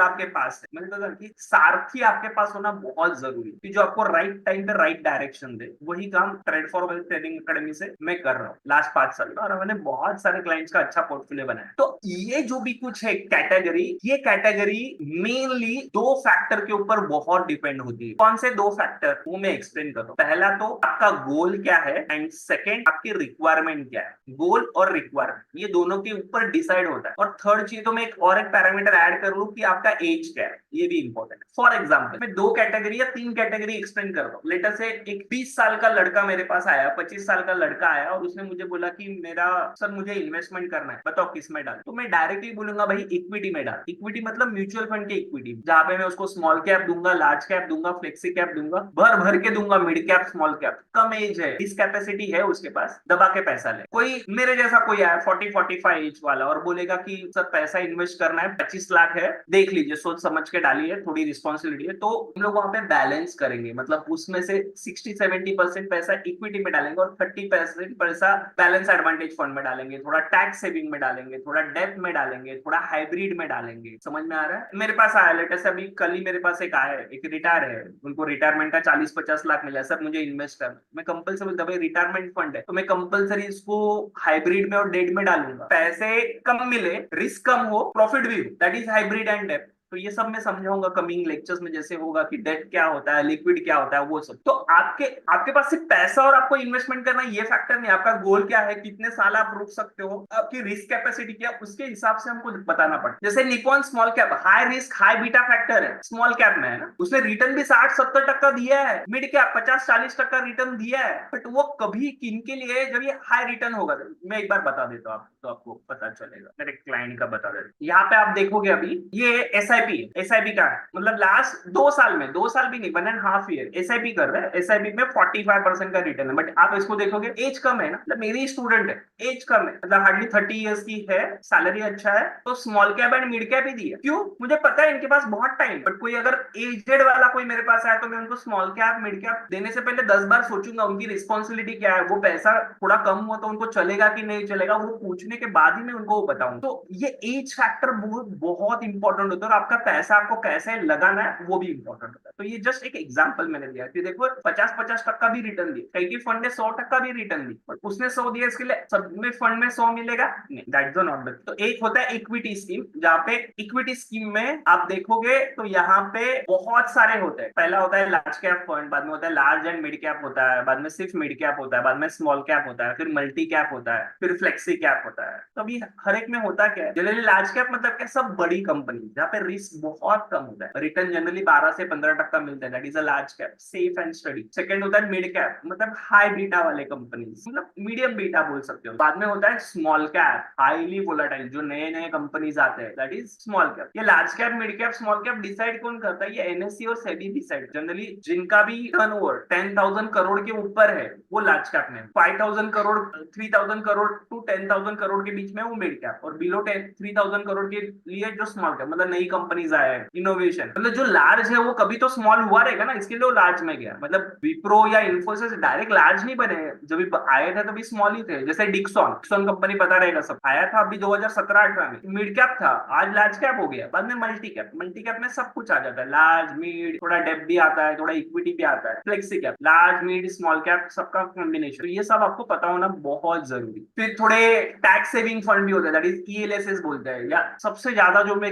आपके पास है, मैंने कहा कि सारथी आपके पास होना बहुत जरूरी है, कि जो आपको राइट टाइम पे राइट डायरेक्शन दे। वही काम trade for wealth trading academy से मैं कर रहा हूँ लास्ट 5 साल में, और मैंने बहुत सारे क्लाइंट्स का अच्छा पोर्टफोलियो बनाया। तो ये जो भी कुछ है कैटेगरी, ये कैटेगरी मेनली 2 फैक्टर के ऊपर बहुत डिपेंड होती है। कौन से 2 फैक्टर, वो मैं एक्सप्लेन कर रहा हूँ। पहला तो आपका गोल क्या है, एंड सेकेंड आपकी रिक्वायरमेंट क्या है। गोल और रिक्वायरमेंट ये दोनों के ऊपर डिसाइड होता है। और थर्ड चीज तो मैं एक और एक पैरामीटर ऐड कर लूं कि आपका एज क्या है, ये भी इंपॉर्टेंट है। फॉर एग्जाम्पल मैं 2 कैटेगरी या 3 कैटेगरी एक्सप्लेन कर रहा हूँ। लेटर से एक 20 साल का लड़का मेरे पास आया, 25 साल का लड़का आया, और उसने मुझे बोला कि मेरा सर मुझे इन्वेस्टमेंट करना है, बताओ किस में डाल। तो मैं डायरेक्टली बोलूंगा भाई इक्विटी में डाल। इक्विटी मतलब म्यूचुअल फंड के इक्विटी, जहां पे मैं उसको स्मॉल कैप दूंगा, लार्ज कैप दूंगा, फ्लेक्सी कैप दूंगा, भर भर के दूंगा, मिड कैप, स्मॉल कैप। कम एज है, इस कैपेसिटी है उसके पास, दबा के पैसा ले। कोई मेरे जैसा कोई आया 40-45 एज वाला और बोलेगा कि सर पैसा इन्वेस्ट करना है, 25 लाख है, देख लीजिए, सोच समझ के डालिए, थोड़ी रिस्पॉन्सिबिलिटी है, तो हम लोग वहां पे बैलेंस करेंगे। मतलब उसमें से 60-70% पैसा इक्विटी में डालेंगे और 30% पैसा बैलेंस एडवांटेज फंड में डालेंगे, थोड़ा टैक्स सेविंग में डालेंगे, थोड़ा डेट में डालेंगे, थोड़ा हाइब्रिड में डालेंगे। समझ में आ रहा है? मेरे पास आया लेटेस्ट, अभी कल ही मेरे पास एक आया है, एक रिटायर है, उनको रिटायरमेंट का 40-50 लाख मिला है, सर मुझे इन्वेस्ट करना। मैं कंपलसरी बोलता भाई रिटायरमेंट फंड है तो मैं कंपलसरी इसको हाइब्रिड में और डेट में डालूंगा, पैसे कम मिले, रिस्क कम हो, प्रॉफिट भी हो, that is hybrid and debt. तो ये सब मैं समझाऊंगा कमिंग लेक्चर्स में, जैसे होगा कि डेट क्या होता है, लिक्विड क्या होता है, वो सब। तो आपके आपके पास सिर्फ पैसा और आपको इन्वेस्टमेंट करना ये फैक्टर नहीं, आपका गोल क्या है, कितने साल आप रुक सकते हो, आपकी रिस्क कैपेसिटी क्या, उसके हिसाब से हमको बताना पड़ता है। जैसे Nippon small cap high risk high beta factor है, स्मॉल कैप में है ना, उसने रिटर्न भी 60-70% दिया है, मिड कैप 50-40% रिटर्न दिया है, बट वो कभी किनके लिए, जब ये हाई रिटर्न होगा। मैं एक बार बता देता हूँ आपको, तो आपको पता चलेगा, मेरे क्लाइंट का बता देता हूँ। यहाँ पे आप देखोगे अभी ये एसआईपी का है, मतलब लास्ट 2 साल में, 2 साल भी नहीं, 1.5 ईयर एसआईपी कर रहे हैं, एसआईपी में 45% का रिटर्न है। बट आप इसको देखोगे एज कम है ना, मतलब मेरी स्टूडेंट है, एज कम है, मतलब हार्डली 30 ईयर्स की है, सैलरी अच्छा है, तो small cap and mid cap ही दी है। क्यों? मुझे पता है इनके पास बहुत टाइम। बट कोई अगर एजेड वाला कोई मेरे पास आया तो मैं उनको स्मॉल कैप मिड कैप देने से पहले 10 बार सोचूंगा, उनकी रिस्पॉन्सिबिलिटी क्या है, वो पैसा थोड़ा कम हुआ तो उनको चलेगा कि नहीं चलेगा, वो पूछने के बाद ही मैं उनको बताऊंगा। तो ये एज फैक्टर बहुत बहुत इंपॉर्टेंट होता है, और आपका पैसा आपको कैसे लगाना है वो भी इंपॉर्टेंट होता है। तो ये जस्ट एक एग्जाम्पल मैंने दिया कि देखो 50-50% भी रिटर्न दिए, कई की फंड ने 100% भी रिटर्न दी, पर उसने 100 दिया, इसके लिए सब में फंड में 100 मिलेगा नहीं, दैट्स नॉट द। तो एक होता है इक्विटी स्कीम, जहाँ पे इक्विटी स्कीम में आप देखोगे तो यहाँ पे बहुत सारे होते हैं। पहला होता है लार्ज कैप फंड, बाद में होता है लार्ज एंड मिड कैप होता है, बाद में सिर्फ मिड कैप होता है, बाद में स्मॉल कैप होता है, फिर मल्टी कैप होता है, फिर फ्लेक्सी कैप होता है। तो अभी हर एक में होता क्या है, जनरली लार्ज कैप मतलब क्या, सब बड़ी कंपनी जहाँ पे रिस्क बहुत कम होता है, रिटर्न जनरली 12 से 15% मिलता है, that is a large cap, safe and study. Second होता है मिड कैप, मतलब हाई बीटा वाले कंपनी, मतलब मीडियम बीटा बोल सकते हो। बाद में होता है स्मॉल कैप, हाईली वोलेटाइल, जो नए नए कंपनीज आते हैं, दैट इज स्मॉल कैप। ये large cap, mid cap, small cap decide कौन करता है, ये एनएससी और सेबी डिसाइड। जनरली जिनका भी टर्नओवर 10,000 करोड़ के ऊपर है वो लार्ज कैप में, 5,000 करोड़ 3,000 करोड़ टू 10,000 करोड़ के बीच में वो मिड कैप, और बिलो 3,000 करोड़ के लिए जो स्मॉल कैप, मतलब नई कंपनीज आए हैं, इनोवेशन, मतलब जो लार्ज है वो कभी तो स्मॉल हुआ रहेगा ना, इसके लिए वो लार्ज में गया। मतलब विप्रो या इन्फोसिस डायरेक्ट लार्ज नहीं बने, जब आए थे तभी स्मॉल ही थे। जैसे डिक्सॉन कंपनी पता रहेगा, सब आया था अभी 2017-18 में, मिड कैप था, आज लार्ज कैप हो गया, बाद में मल्टी कैप। मल्टी कैप में सब कुछ आ जाता है, लार्ज मिड, थोड़ा डेप भी आता है, थोड़ा इक्विटी भी आता है, flexi cap, large mid small cap सबका कॉम्बिनेशन। तो ये सब आपको पता होना बहुत जरूरी। फिर थोड़े टैक्स सेविंग फंड भी होते हैं, दैट इज ईएलएसएस बोलते हैं, या सबसे ज्यादा जो मैं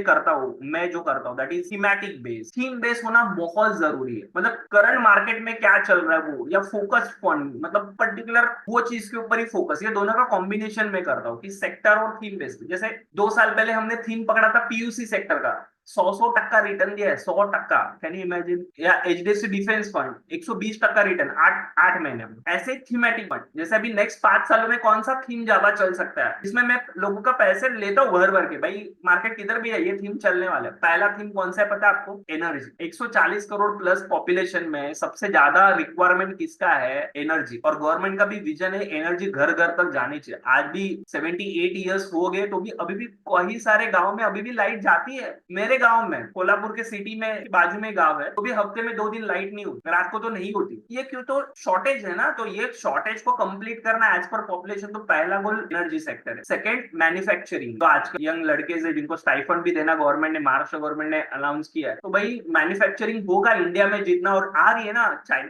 जो करता हूँ that is thematic base. Theme base होना बहुत जरूरी है, मतलब करंट मार्केट में क्या चल रहा है वो, या फोकस फंड, मतलब पर्टिकुलर वो चीज के ऊपर ही फोकस, ये दोनों का कॉम्बिनेशन में करता हूँ कि सेक्टर और थीम बेस। जैसे 2 साल पहले हमने थीम पकड़ा था पीयूसी सेक्टर का, 100% रिटर्न दिया है, 100%, कैन यू इमेजिन। या एचडीएफसी डिफेंस फंड 120% रिटर्न 8 महीने में। ऐसे थीमेटिक फंड, जैसे अभी नेक्स्ट 5 सालों में कौन सा थीम ज्यादा चल सकता है, इसमें मैं लोगों का पैसे लेता हूँ भर भर के, भाई मार्केट किधर भी है ये थीम चलने वाला है। पहला थीम कौन सा है पता है आपको, एनर्जी। 140 करोड़ प्लस पॉपुलेशन में सबसे ज्यादा रिक्वायरमेंट किसका है, एनर्जी। और गवर्नमेंट का भी विजन है एनर्जी घर घर तक जानी चाहिए। आज भी 78 ईयर्स हो गए तो भी अभी भी कई सारे गाँव में अभी भी लाइट जाती है। मेरे गांव में, कोल्हापुर के सिटी में बाजू में गांव है, तो भी हफ्ते में 2 दिन लाइट नहीं होती, रात को तो नहीं होती। ये क्यों, तो शॉर्टेज है ना, तो ये शॉर्टेज को कंप्लीट करना एज पर पॉपुलेशन, तो पहला गोल एनर्जी सेक्टर है। सेकंड मैन्युफैक्चरिंग, तो आज के यंग लड़के से जिनको स्टाइफंड भी देना गवर्नमेंट ने, महाराष्ट्र गवर्नमेंट ने अनाउंस किया है, तो भाई मैन्युफैक्चरिंग होगा इंडिया में जितना, और आ रही है ना।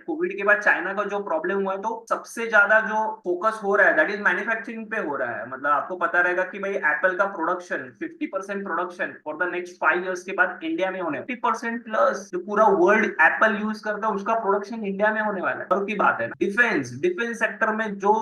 कोविड के बाद चाइना का जो प्रॉब्लम हुआ है, तो सबसे ज्यादा जो फोकस हो रहा है दैट इज मैन्युफैक्चरिंग पे हो रहा है। मतलब आपको पता रहेगा कि भाई एप्पल का production 50% production for the next 5 years के बाद इंडिया में होने, 50% प्लस जो पूरा वर्ल्ड एप्पल यूज करता है उसका प्रोडक्शन इंडिया में होने वाला है। और की बात है डिफेंस सेक्टर में जो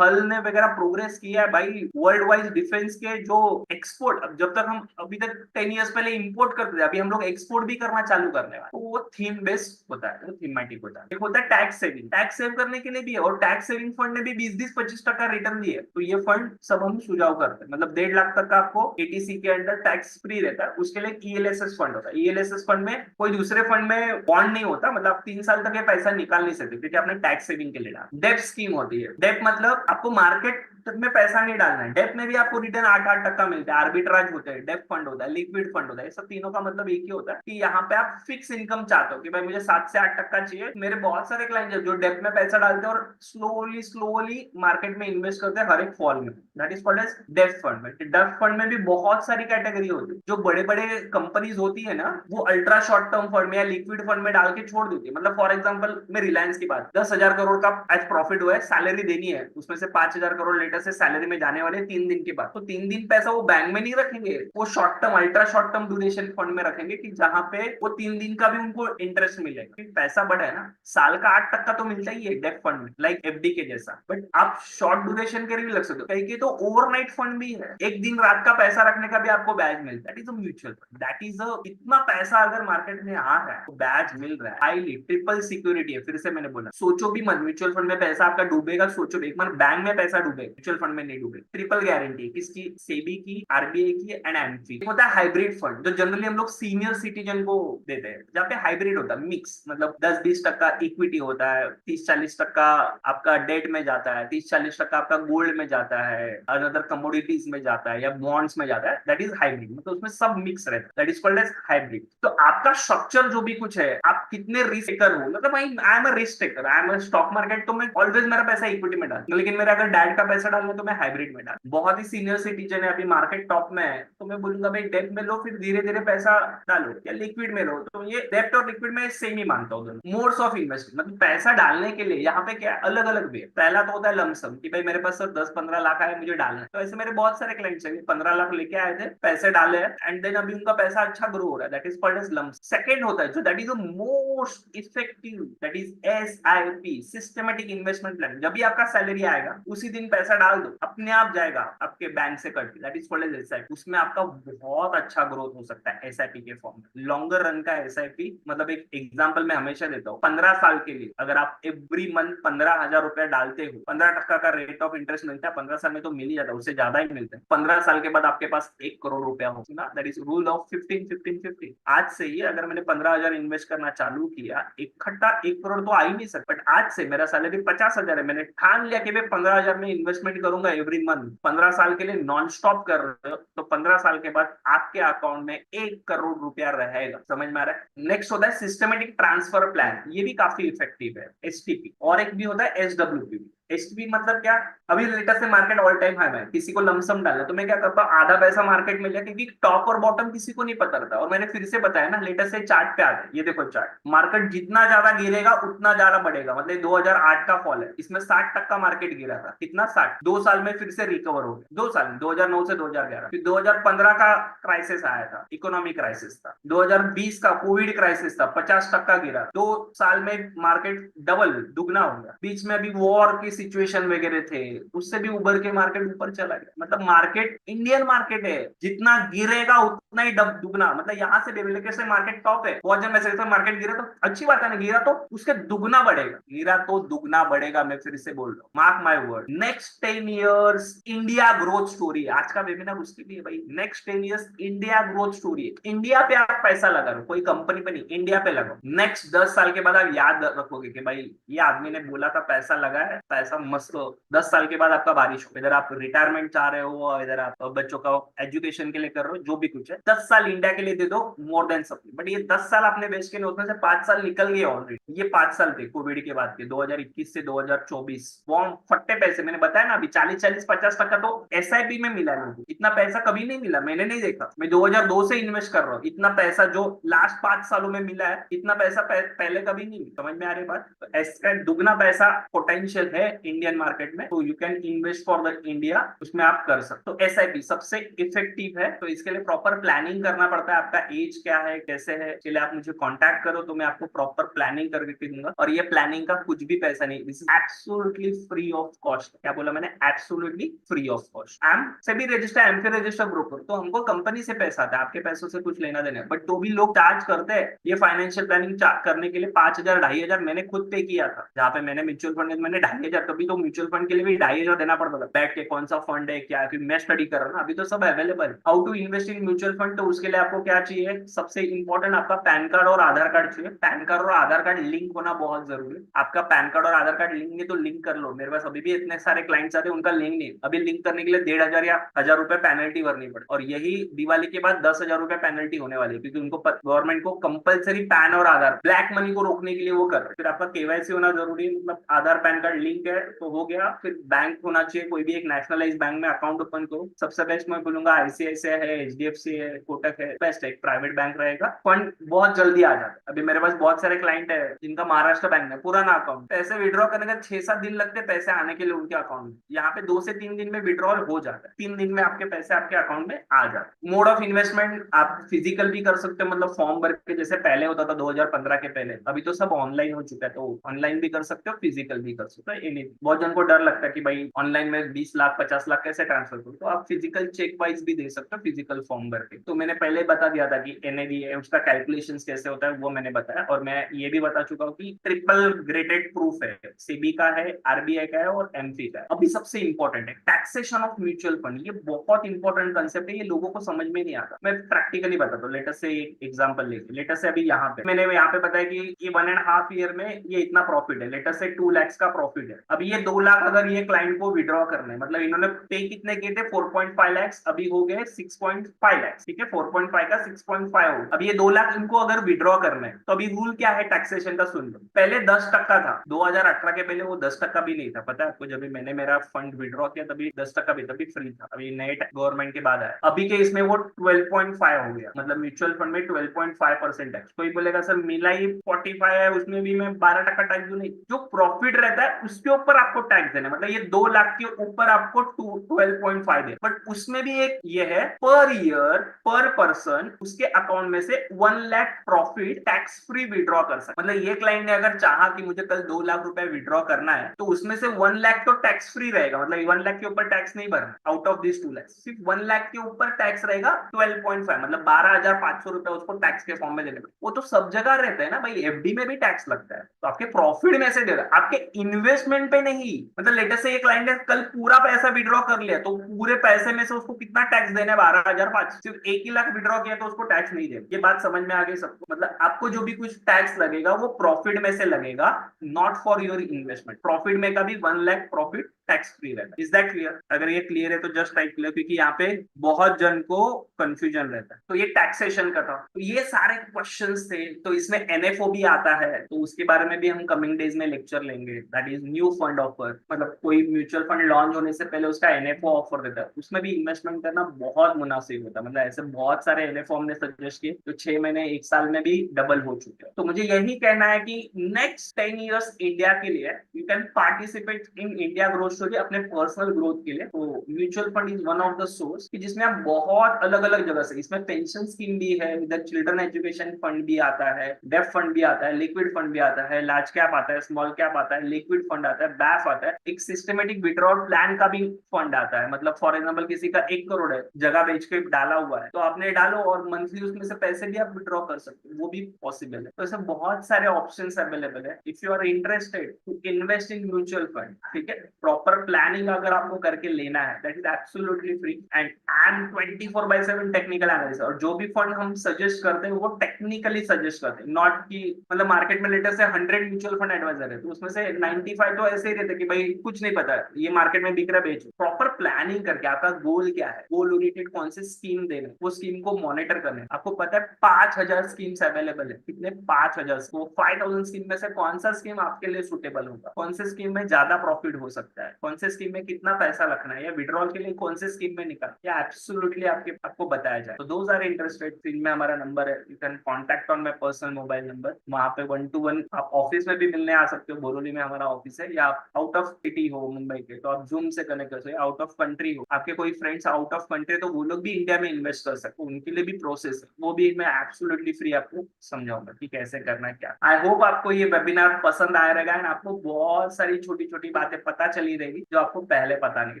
हल ने वगैरह प्रोग्रेस किया है भाई, वर्ल्ड वाइज डिफेंस के जो एक्सपोर्ट, अब जब तक हम अभी तक 10 इयर्स पहले इंपोर्ट करते थे, अभी हम लोग एक्सपोर्ट भी करना चालू करने वाले, तो वो थीम बेस्ड होता है, थीमेटिक होता है। एक होता है टैक्स सेविंग, टैक्स सेव करने के लिए भी है, और टैक्स सेविंग फंड ने भी 20-25% रिटर्न दिए, तो ये फंड सब हम सुझाव करते हैं। मतलब 1.5 लाख तक का आपको एटीसी के अंडर टैक्स फ्री रहता है, उसके लिए ईएलएसएस फंड होता है। ईएलएसएस फंड में कोई दूसरे फंड में बॉन्ड नहीं होता, मतलब आप 3 साल तक ये पैसा निकाल नहीं सकते, क्योंकि आपने टैक्स सेविंग के लिए डाला। डेप स्कीम होती है, डेप मतलब आपको मार्केट में पैसा नहीं डालना है, डेप में भी आपको रिटर्न 8-8% मिलता है। आर्बिट्राज होता है, डेप फंड होता है, लिक्विड फंड होता है। सब तीनों का मतलब एक ही होता है कि यहाँ पे आप फिक्स इनकम चाहते हो कि भाई मुझे 7 से 8% चाहिए। मेरे बहुत सारे क्लाइंट है जो डेप में पैसा डालते हैं और स्लोली स्लोली मार्केट में इन्वेस्ट करते हैं हर एक फॉल में, that is called as debt fund में। डेप फंड में भी बहुत सारी कैटेगरी होती है। जो बड़े बड़े कंपनीज होती है ना, वो अल्ट्रा शॉर्ट टर्म फंड में या लिक्विड फंड में डाल के छोड़ देती है। मतलब फॉर एग्जाम्पल मैं रिलायंस की बात, 10,000 करोड़ का आज प्रॉफिट हुआ है, सैलरी देनी है, उसमें से 5,000 करोड़ लेटर से सैलरी में जाने वाले 3 दिन के बाद, तो 3 दिन पैसा वो बैंक में नहीं रखेंगे, वो short term ultra short term duration fund में रखेंगे, कि जहां पे वो 3 दिन का भी उनको इंटरेस्ट मिलेगा। पैसा बढ़ा है ना, साल का 8% तो मिलता ही है डेप फंड में, लाइक एफडी के जैसा। बट आप शॉर्ट ड्यूरेशन के लिए भी लग सकते हो, कहीं के तो ओवरनाइट फंड भी है, एक दिन रात का पैसा रखने का भी आपको ब्याज मिलता है। That is a mutual fund, that is अ, इतना पैसा अगर मार्केट में आ रहा है तो ब्याज मिल रहा है, हाईली ट्रिपल सिक्योरिटी है। फिर से मैंने बोला, सोचो भी मत म्यूचुअल फंड में पैसा आपका डूबेगा, सोचो एक बार बैंक में पैसा डूबे, म्यूचुअल फंड में नहीं डूबे। ट्रिपल गारंटी किसकी, सेबी की, आरबीआई की एंड एमफी। होता है हाइब्रिड फंड, जो जनरली हम लोग सीनियर सिटीजन को देते हैं, जहाँ पे हाइब्रिड होता है, मिक्स, मतलब 10-20% इक्विटी होता है, 30-40% आपका डेट में जाता है, 30-40% आपका गोल्ड में जाता है, अदर कमोडिटीज में जाता है, या बॉन्ड्स में जाता है, दैट इज हाइब्रिड। मतलब उसमें सब मिक्स रहता है, that is called as hybrid. तो आपका स्ट्रक्चर जो भी कुछ है, आप कितने रिस्क टेकर हो, मतलब I am a risk taker, I am a stock market, तो मैं ऑलवेज मेरा पैसा इक्विटी में डाल, लेकिन मेरा अगर डैड का पैसा डालना है तो मैं हाइब्रिड में डाल। बहुत ही सीनियर सिटीजन है, अभी मार्केट टॉप में है, तो मैं बोलूंगा भाई डेब्ट में लो, फिर धीरे धीरे पैसा डालो, या लिक्विड में लो। तो ये डेब्ट और लिक्विड में सेम ही मानता हूँ दोनों मोड्स ऑफ इन्वेस्टमेंट। मतलब पैसा डालने के लिए यहाँ पे क्या अलग अलग वे। पहला तो होता है लमसम कि भाई मेरे पास सिर्फ 10-15 लाख आए, मुझे डालना है। तो ऐसे मेरे बहुत सारे क्लाइंट्स हैं 15 लाख लेके आए थे, पैसे डाले एंड देन अभी उनका पैसा अच्छा ग्रो हो रहा है, that is called as lump. Second होता है जो that is the most effective, that is SIP, systematic investment plan. जब भी आपका सैलरी आएगा उसी दिन पैसा डाल दो, अपने आप जाएगा आपके बैंक से cut, that is called as SIP। उसमें आपका बहुत अच्छा ग्रोथ हो सकता है SIP के फॉर्म में। लॉन्गर रन का SIP, मतलब एक एग्जांपल मैं हमेशा देता हूँ, 15 साल के लिए अगर आप एवरी मंथ 15,000 रुपया डालते हो, 15% का रेट ऑफ इंटरेस्ट मिलता है, 15 साल में तो मिल ही जाता है, उससे ज्यादा ही मिलता है। 15 साल के बाद आपके पास 1 करोड़ रुपया हो ना, दैट इज रूल ऑफ 15-15-15। आज से ही अगर मैंने 15,000 इन्वेस्ट करना चालू किया, इकट्ठा 1 करोड़ तो आ ही नहीं सकता, बट आज से मेरा सैलरी 50,000 है, मैंने ठान लिया कि मैं 15,000 में इन्वेस्टमेंट करूंगा एवरी मंथ, 15 साल के लिए नॉन स्टॉप कर रहे हो, तो 15 साल के बाद आपके अकाउंट में 1 करोड़ रुपया रहेगा। समझ में आ रहा है? नेक्स्ट होता है सिस्टमेटिक ट्रांसफर प्लान, ये भी काफी इफेक्टिव है, STP। और एक भी होता है SWP। STP मतलब क्या, अभी लेटेस्ट से मार्केट ऑल टाइम हाई में, किसी को लमसम डालना, तो मैं क्या करता हूँ, आधा पैसा मार्केट में लिया, क्योंकि टॉप और बॉटम किसी को नहीं पता रहता। और मैंने फिर से बताया ना, लेटेस्ट से चार्ट पे आ गए, ये देखो चार्ट, मार्केट जितना ज्यादा गिरेगा उतना ज्यादा बढ़ेगा। मतलब 2008 का फॉल है, इसमें 60% मार्केट गिरा था, कितना 60, 2 साल में फिर से रिकवर हो गया। 2 साल, 2009 से 2011, फिर 2015 का क्राइसिस आया था, इकोनॉमिक क्राइसिस था, 2020 का कोविड क्राइसिस था, 50% गिरा। 2 साल में मार्केट डबल दुगना हो गया। बीच में अभी वॉर की सिचुएशन वगैरह थे, उससे भी उबर के मार्केट ऊपर चला गया। मतलब मार्केट इंडियन मार्केट है, जितना गिरेगा उतना ही दुगना। मतलब यहाँ से डेवलपर से मार्केट टॉप है, बहुत जन मैसेज मार्केट गिरा तो अच्छी बात है ना, गिरा तो उसके दुगना बढ़ेगा, गिरा तो दुगना बढ़ेगा। मैं फिर से बोल रहा हूँ, mark my word. Next 10 years India growth story, आज का वेबिनार उसके लिए भाई। Next 10 years India growth story, India पे आप पैसा लगा रहे हो, कोई कंपनी पे नहीं, इंडिया पे लगाओ। नेक्स्ट 10 साल के बाद आप याद रखोगे कि भाई ये आदमी ने बोला था पैसा लगा है, पैसा मस्त हो। 10 साल के बाद आपका बारिश हो, इधर आप रिटायरमेंट चाह रहे हो, इधर आप बच्चों का एजुकेशन के लिए कर रहे हो, जो भी कुछ है, 10 साल इंडिया के लिए दे दो, मोर देन सब। बट ये 10 साल आपने वेस्ट किए, उसमें से 5 साल निकल गए ऑलरेडी। ये 5 साल थे कोविड के बाद के, 2021 से 2024 बॉम्ब फट्टे पैसे। मैंने बताया ना अभी 40-40-50% तो SIP में मिला है। इतना पैसा कभी नहीं मिला, मैंने नहीं देखा। मैं 2002 से इन्वेस्ट कर रहा हूँ, इतना पैसा जो लास्ट 5 सालों में मिला है, इतना पैसा पहले कभी नहीं मिला। समझ में आ रही बात? तो इसका दुगना पैसा पोटेंशियल है इंडियन मार्केट में, तो you can invest for the India, उसमें आप कर सकते हो। SIP सबसे इफेक्टिव है, तो इसके लिए प्रॉपर प्लानिंग करना पड़ता है। आपका एज क्या है, कैसे है, चलिए आप मुझे कांटेक्ट करो तो मैं आपको प्रॉपर प्लानिंग करके दूंगा। और ये प्लानिंग का कुछ भी पैसा नहीं, this is absolutely free of cost. क्या बोला मैंने? Absolutely free of cost. SEBI register, AMFI register broker, तो हमको कंपनी से पैसा आता है, आपके पैसों से कुछ लेना देना है। बट तो भी लोग चार्ज करते हैं ये फाइनेंशियल प्लानिंग करने के लिए 5,000-2,500। मैंने खुद पे किया था, जहाँ पे मैंने म्यूचुअल फंड में मैंने 2,500, तभी तो म्यूचुअल फंड के लिए भी 2,500 देना पड़ता था, बैठ के कौन सा फंड है क्या है, क्योंकि मैं स्टडी कर रहा हूँ ना, अभी तो सब available. How to invest in mutual fund, तो उसके लिए आपको क्या चाहिए, सबसे इंपॉर्टेंट आपका पैन कार्ड और आधार कार्ड चाहिए। पैन कार्ड और आधार कार्ड लिंक होना बहुत जरूरी है। आपका पैन कार्ड और आधार कार्ड लिंक नहीं तो लिंक कर लो। मेरे पास अभी भी इतने सारे क्लाइंट्स आते हैं, उनका लिंक नहीं, अभी लिंक करने के लिए 1,500 या 1,000 रुपए पेनल्टी भरनी पड़े। और यही दिवाली के बाद 10,000 रुपए पेनल्टी होने वाली है, क्योंकि उनको गवर्नमेंट को कंपलसरी पैन और आधार, ब्लैक मनी को रोकने के लिए वो कर रहे हैं। फिर आपका KYC होना जरूरी है, मतलब आधार पैन कार्ड लिंक है तो हो गया। फिर बैंक होना चाहिए, कोई भी एक नेशनलाइज बैंक में अकाउंट ओपन करो। सबसे बेस्ट मैं बोलूंगा ICICI है, HDFC है, कोटक है, बेस्ट है, प्राइवेट बैंक रहेगा। फंड बहुत जल्दी आ जाता है। अभी मेरे पास बहुत सारे क्लाइंट है जिनका महाराष्ट्र बैंक में पुराना अकाउंट, पैसे विड्रॉ करने का 6-7 दिन लगते हैं पैसे आने के लिए उनके अकाउंट में। यहाँ पे 2 से 3 दिन में विड्रॉल हो जाता है, 3 दिन में आपके पैसे आपके अकाउंट में आ जाते हैं। मोड ऑफ इन्वेस्टमेंट आप फिजिकल भी कर सकते हो, मतलब फॉर्म भर के, जैसे पहले होता था 2015 के पहले, अभी तो सब ऑनलाइन हो चुका है, तो ऑनलाइन भी कर सकते हो, फिजिकल भी कर सकते हो। बहुत जन को डर लगता है कि भाई ऑनलाइन में 20 लाख 50 लाख कैसे ट्रांसफर करूं, तो आप फिजिकल चेक वाइज भी दे सकते हो, फिजिकल फॉर्म भर के। तो मैंने पहले बता दिया था कि NAV है, उसका कैलकुलेशन कैसे होता है वो मैंने बताया। और मैं ये भी बता चुका हूँ कि ट्रिपल ग्रेडेड प्रूफ है, SEBI का है, RBI का है और MP का है। अभी सबसे इंपॉर्टेंट है टैक्सेशन ऑफ म्यूचुअल फंड। ये बहुत इंपॉर्टेंट कंसेप्ट है, ये लोगों को समझ में नहीं आता। मैं प्रैक्टिकली बताता हूँ, लेटेस्ट से एक एग्जांपल लेके, लेटेस्ट से अभी यहाँ पे मैंने यहाँ पे बताया कि ये 1.5 ईयर में ये इतना प्रॉफिट है, लेटेस्ट से 2 लाख का प्रॉफिट है। अभी ये 2 लाख अगर ये क्लाइंट को विड्रॉ करना है, मतलब इन्होंने पे कितने किए थे 4.5 लाख, अभी हो गए 6.5 लाख, ठीक है 4.5 का 6.5 हो, अब ये 2 लाख इनको अगर विड्रॉ करना है तो अभी रूल क्या है टैक्सेशन का सुन लो। पहले 10% था, 2018 के पहले वो 10% भी नहीं था, पता है आपको, जब भी मैंने मेरा फंड विड्रॉ किया तभी 10% भी, तभी फ्री था, अभी नए गवर्नमेंट के बाद आया, अभी के इसमें वो 12.5 हो गया, मतलब म्यूचुअल फंड में 12.5% टैक्स। कोई बोलेगा सर मेरा ही 45 है उसमें भी मैं 12% टैक्स दूं, नहीं, जो प्रॉफिट रहता है उसके ऊपर आपको टैक्स देना, मतलब ये 2 लाख के ऊपर आपको 12.5 दे, बट उसमें भी एक ये है पर ईयर पर पर्सन उसके अकाउंट में से 1 lakh profit tax free withdraw कर सकते, मतलब ये क्लाइंट ने अगर चाहा कि मुझे कल 2 लाख रुपए विड्रॉ करना है तो उसमें से 1 लाख तो टैक्स फ्री रहेगा, मतलब 1 लाख के ऊपर टैक्स नहीं भरना, आउट ऑफ दिस 2 लाख सिर्फ 1 लाख के ऊपर टैक्स रहेगा 12.5, मतलब 12,500 रुपए उसको टैक्स के फॉर्म में देने पड़े। वो तो सब जगह रहता है ना भाई, एफडी में भी टैक्स लगता है, तो आपके प्रॉफिट में से दे रहा है, आपके इन्वेस्टमेंट पे नहीं। मतलब लेटेस्ट से ये क्लाइंट ने कल पूरा पैसा विड्रॉ कर लिया तो पूरे पैसे में से उसको कितना टैक्स देना है 12,500, सिर्फ 1 ही लाख विड्रॉ किया तो उसको टैक्स नहीं देना। ये बात समझ में आ गई सबको, मतलब आपको जो भी कुछ टैक्स लगेगा वो प्रॉफिट में से लगेगा, not for your investment. Profit में का भी 1 लाख प्रॉफिट टैक्स फ्री रहता है। Is that clear? अगर ये क्लियर है तो जस्ट टाइप क्लियर, क्योंकि यहाँ पे बहुत जन को कंफ्यूजन रहता है। तो ये टैक्सेशन का था, तो ये सारे क्वेश्चंस थे। तो इसमें एनएफओ भी आता है, तो उसके बारे में भी हम कमिंग डेज में लेक्चर लेंगे, that is new fund offer, मतलब कोई म्यूचुअल फंड लॉन्च होने से पहले उसका एनएफओ ऑफर देता है, उसमें भी इन्वेस्टमेंट करना बहुत मुनासिब होता है, मतलब ऐसे बहुत सारे एनएफओ हमने सजेस्ट किए तो 6 महीने 1 साल में भी डबल हो चुके हैं। तो मुझे यही कहना है कि नेक्स्ट 10 years इंडिया के लिए you can participate in India growth story अपने पर्सनल ग्रोथ के लिए। तो mutual fund is one of the source कि जिसमें आप बहुत अलग अलग जगह से, इसमें पेंशन स्कीम भी है, इधर चिल्ड्रन एजुकेशन फंड भी आता है, डेफ फंड भी आता है, लिक्विड फंड भी आता है, लार्ज कैप आता है, स्मॉल कैप आता है, लिक्विड फंड आता है, बैफ आता है, एक सिस्टमेटिक विड्रॉल प्लान का भी फंड आता है, मतलब फॉर एग्जाम्पल किसी का 1 करोड़ है, जगह बेच के डाला हुआ है, तो आपने डालो और मंथली उसमें से पैसे भी आप विड्रॉ कर सकते हो, वो भी पॉसिबल है। तो ऐसे बहुत सारे ऑप्शन अवेलेबल है if you are interested to invest in mutual fund, ठीक है। प्रॉपर प्लानिंग अगर आपको करके लेना है that is absolutely free, and I am 24/7 technical analyst, और जो भी फंड हम सजेस्ट करते हैं वो टेक्निकली सजेस्ट करते हैं, नॉट कि मतलब मार्केट में लेटेस्ट से 100 म्यूचुअल फंड एडवाइजर है तो उसमें से 95 तो ऐसे ही रहते कि भाई कुछ नहीं पता है, ये मार्केट में बिक रहा है बेचो। प्रॉपर प्लानिंग करके आपका गोल क्या है, गोल ओरिएंटेड कौन से स्कीम देने, वो स्कीम को मॉनिटर करने। आपको पता है 5,000 स्कीम्स अवेलेबल है, कितने 5,000, 5,000 स्कीम में से कौन सा स्कीम आपके लिए सुटेबल होगा, कौन से स्कीम में ज्यादा प्रॉफिट हो सकता है, कौन से स्कीम में कितना पैसा रखना है, या विड्रॉल के लिए कौन से स्कीम में निकाल, या एब्सोल्युटली आपको बताया जाए। तो दोज आर इंटरेस्टेड, स्क्रीन में हमारा नंबर है, you can contact on my personal mobile number, वहां पे 1-to-1 आप ऑफिस में भी मिलने आ सकते हो, बोरोली में हमारा ऑफिस है, या आप आउट ऑफ सिटी हो मुंबई के तो आप जूम से कनेक्ट कर सकते हो, आउट ऑफ कंट्री हो, आपके कोई फ्रेंड्स आउट ऑफ कंट्री तो वो लोग भी इंडिया में इन्वेस्ट कर सकते हो, उनके लिए भी प्रोसेस है, वो भी मैं एब्सोल्युटली फ्री आपको समझाऊंगा कि कैसे करना है क्या। आई होप आपको ये वेबिनार पसंद आया रहेगा एंड आपको बहुत सारी छोटी छोटी बातें पता चली रहेगी जो आपको पहले पता नहीं,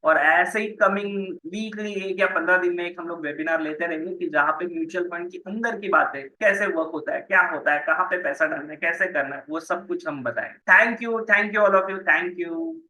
और ऐसे ही कमिंग वीकली 1 या 15 दिन में एक हम लोग वेबिनार लेते रहेंगे कि जहाँ पे म्यूचुअल फंड की अंदर की बातें कैसे वर्क होता है, क्या होता है, कहाँ पे पैसा डालना है, कैसे करना है, वो सब कुछ हम बताएं। Thank you all of you, thank you.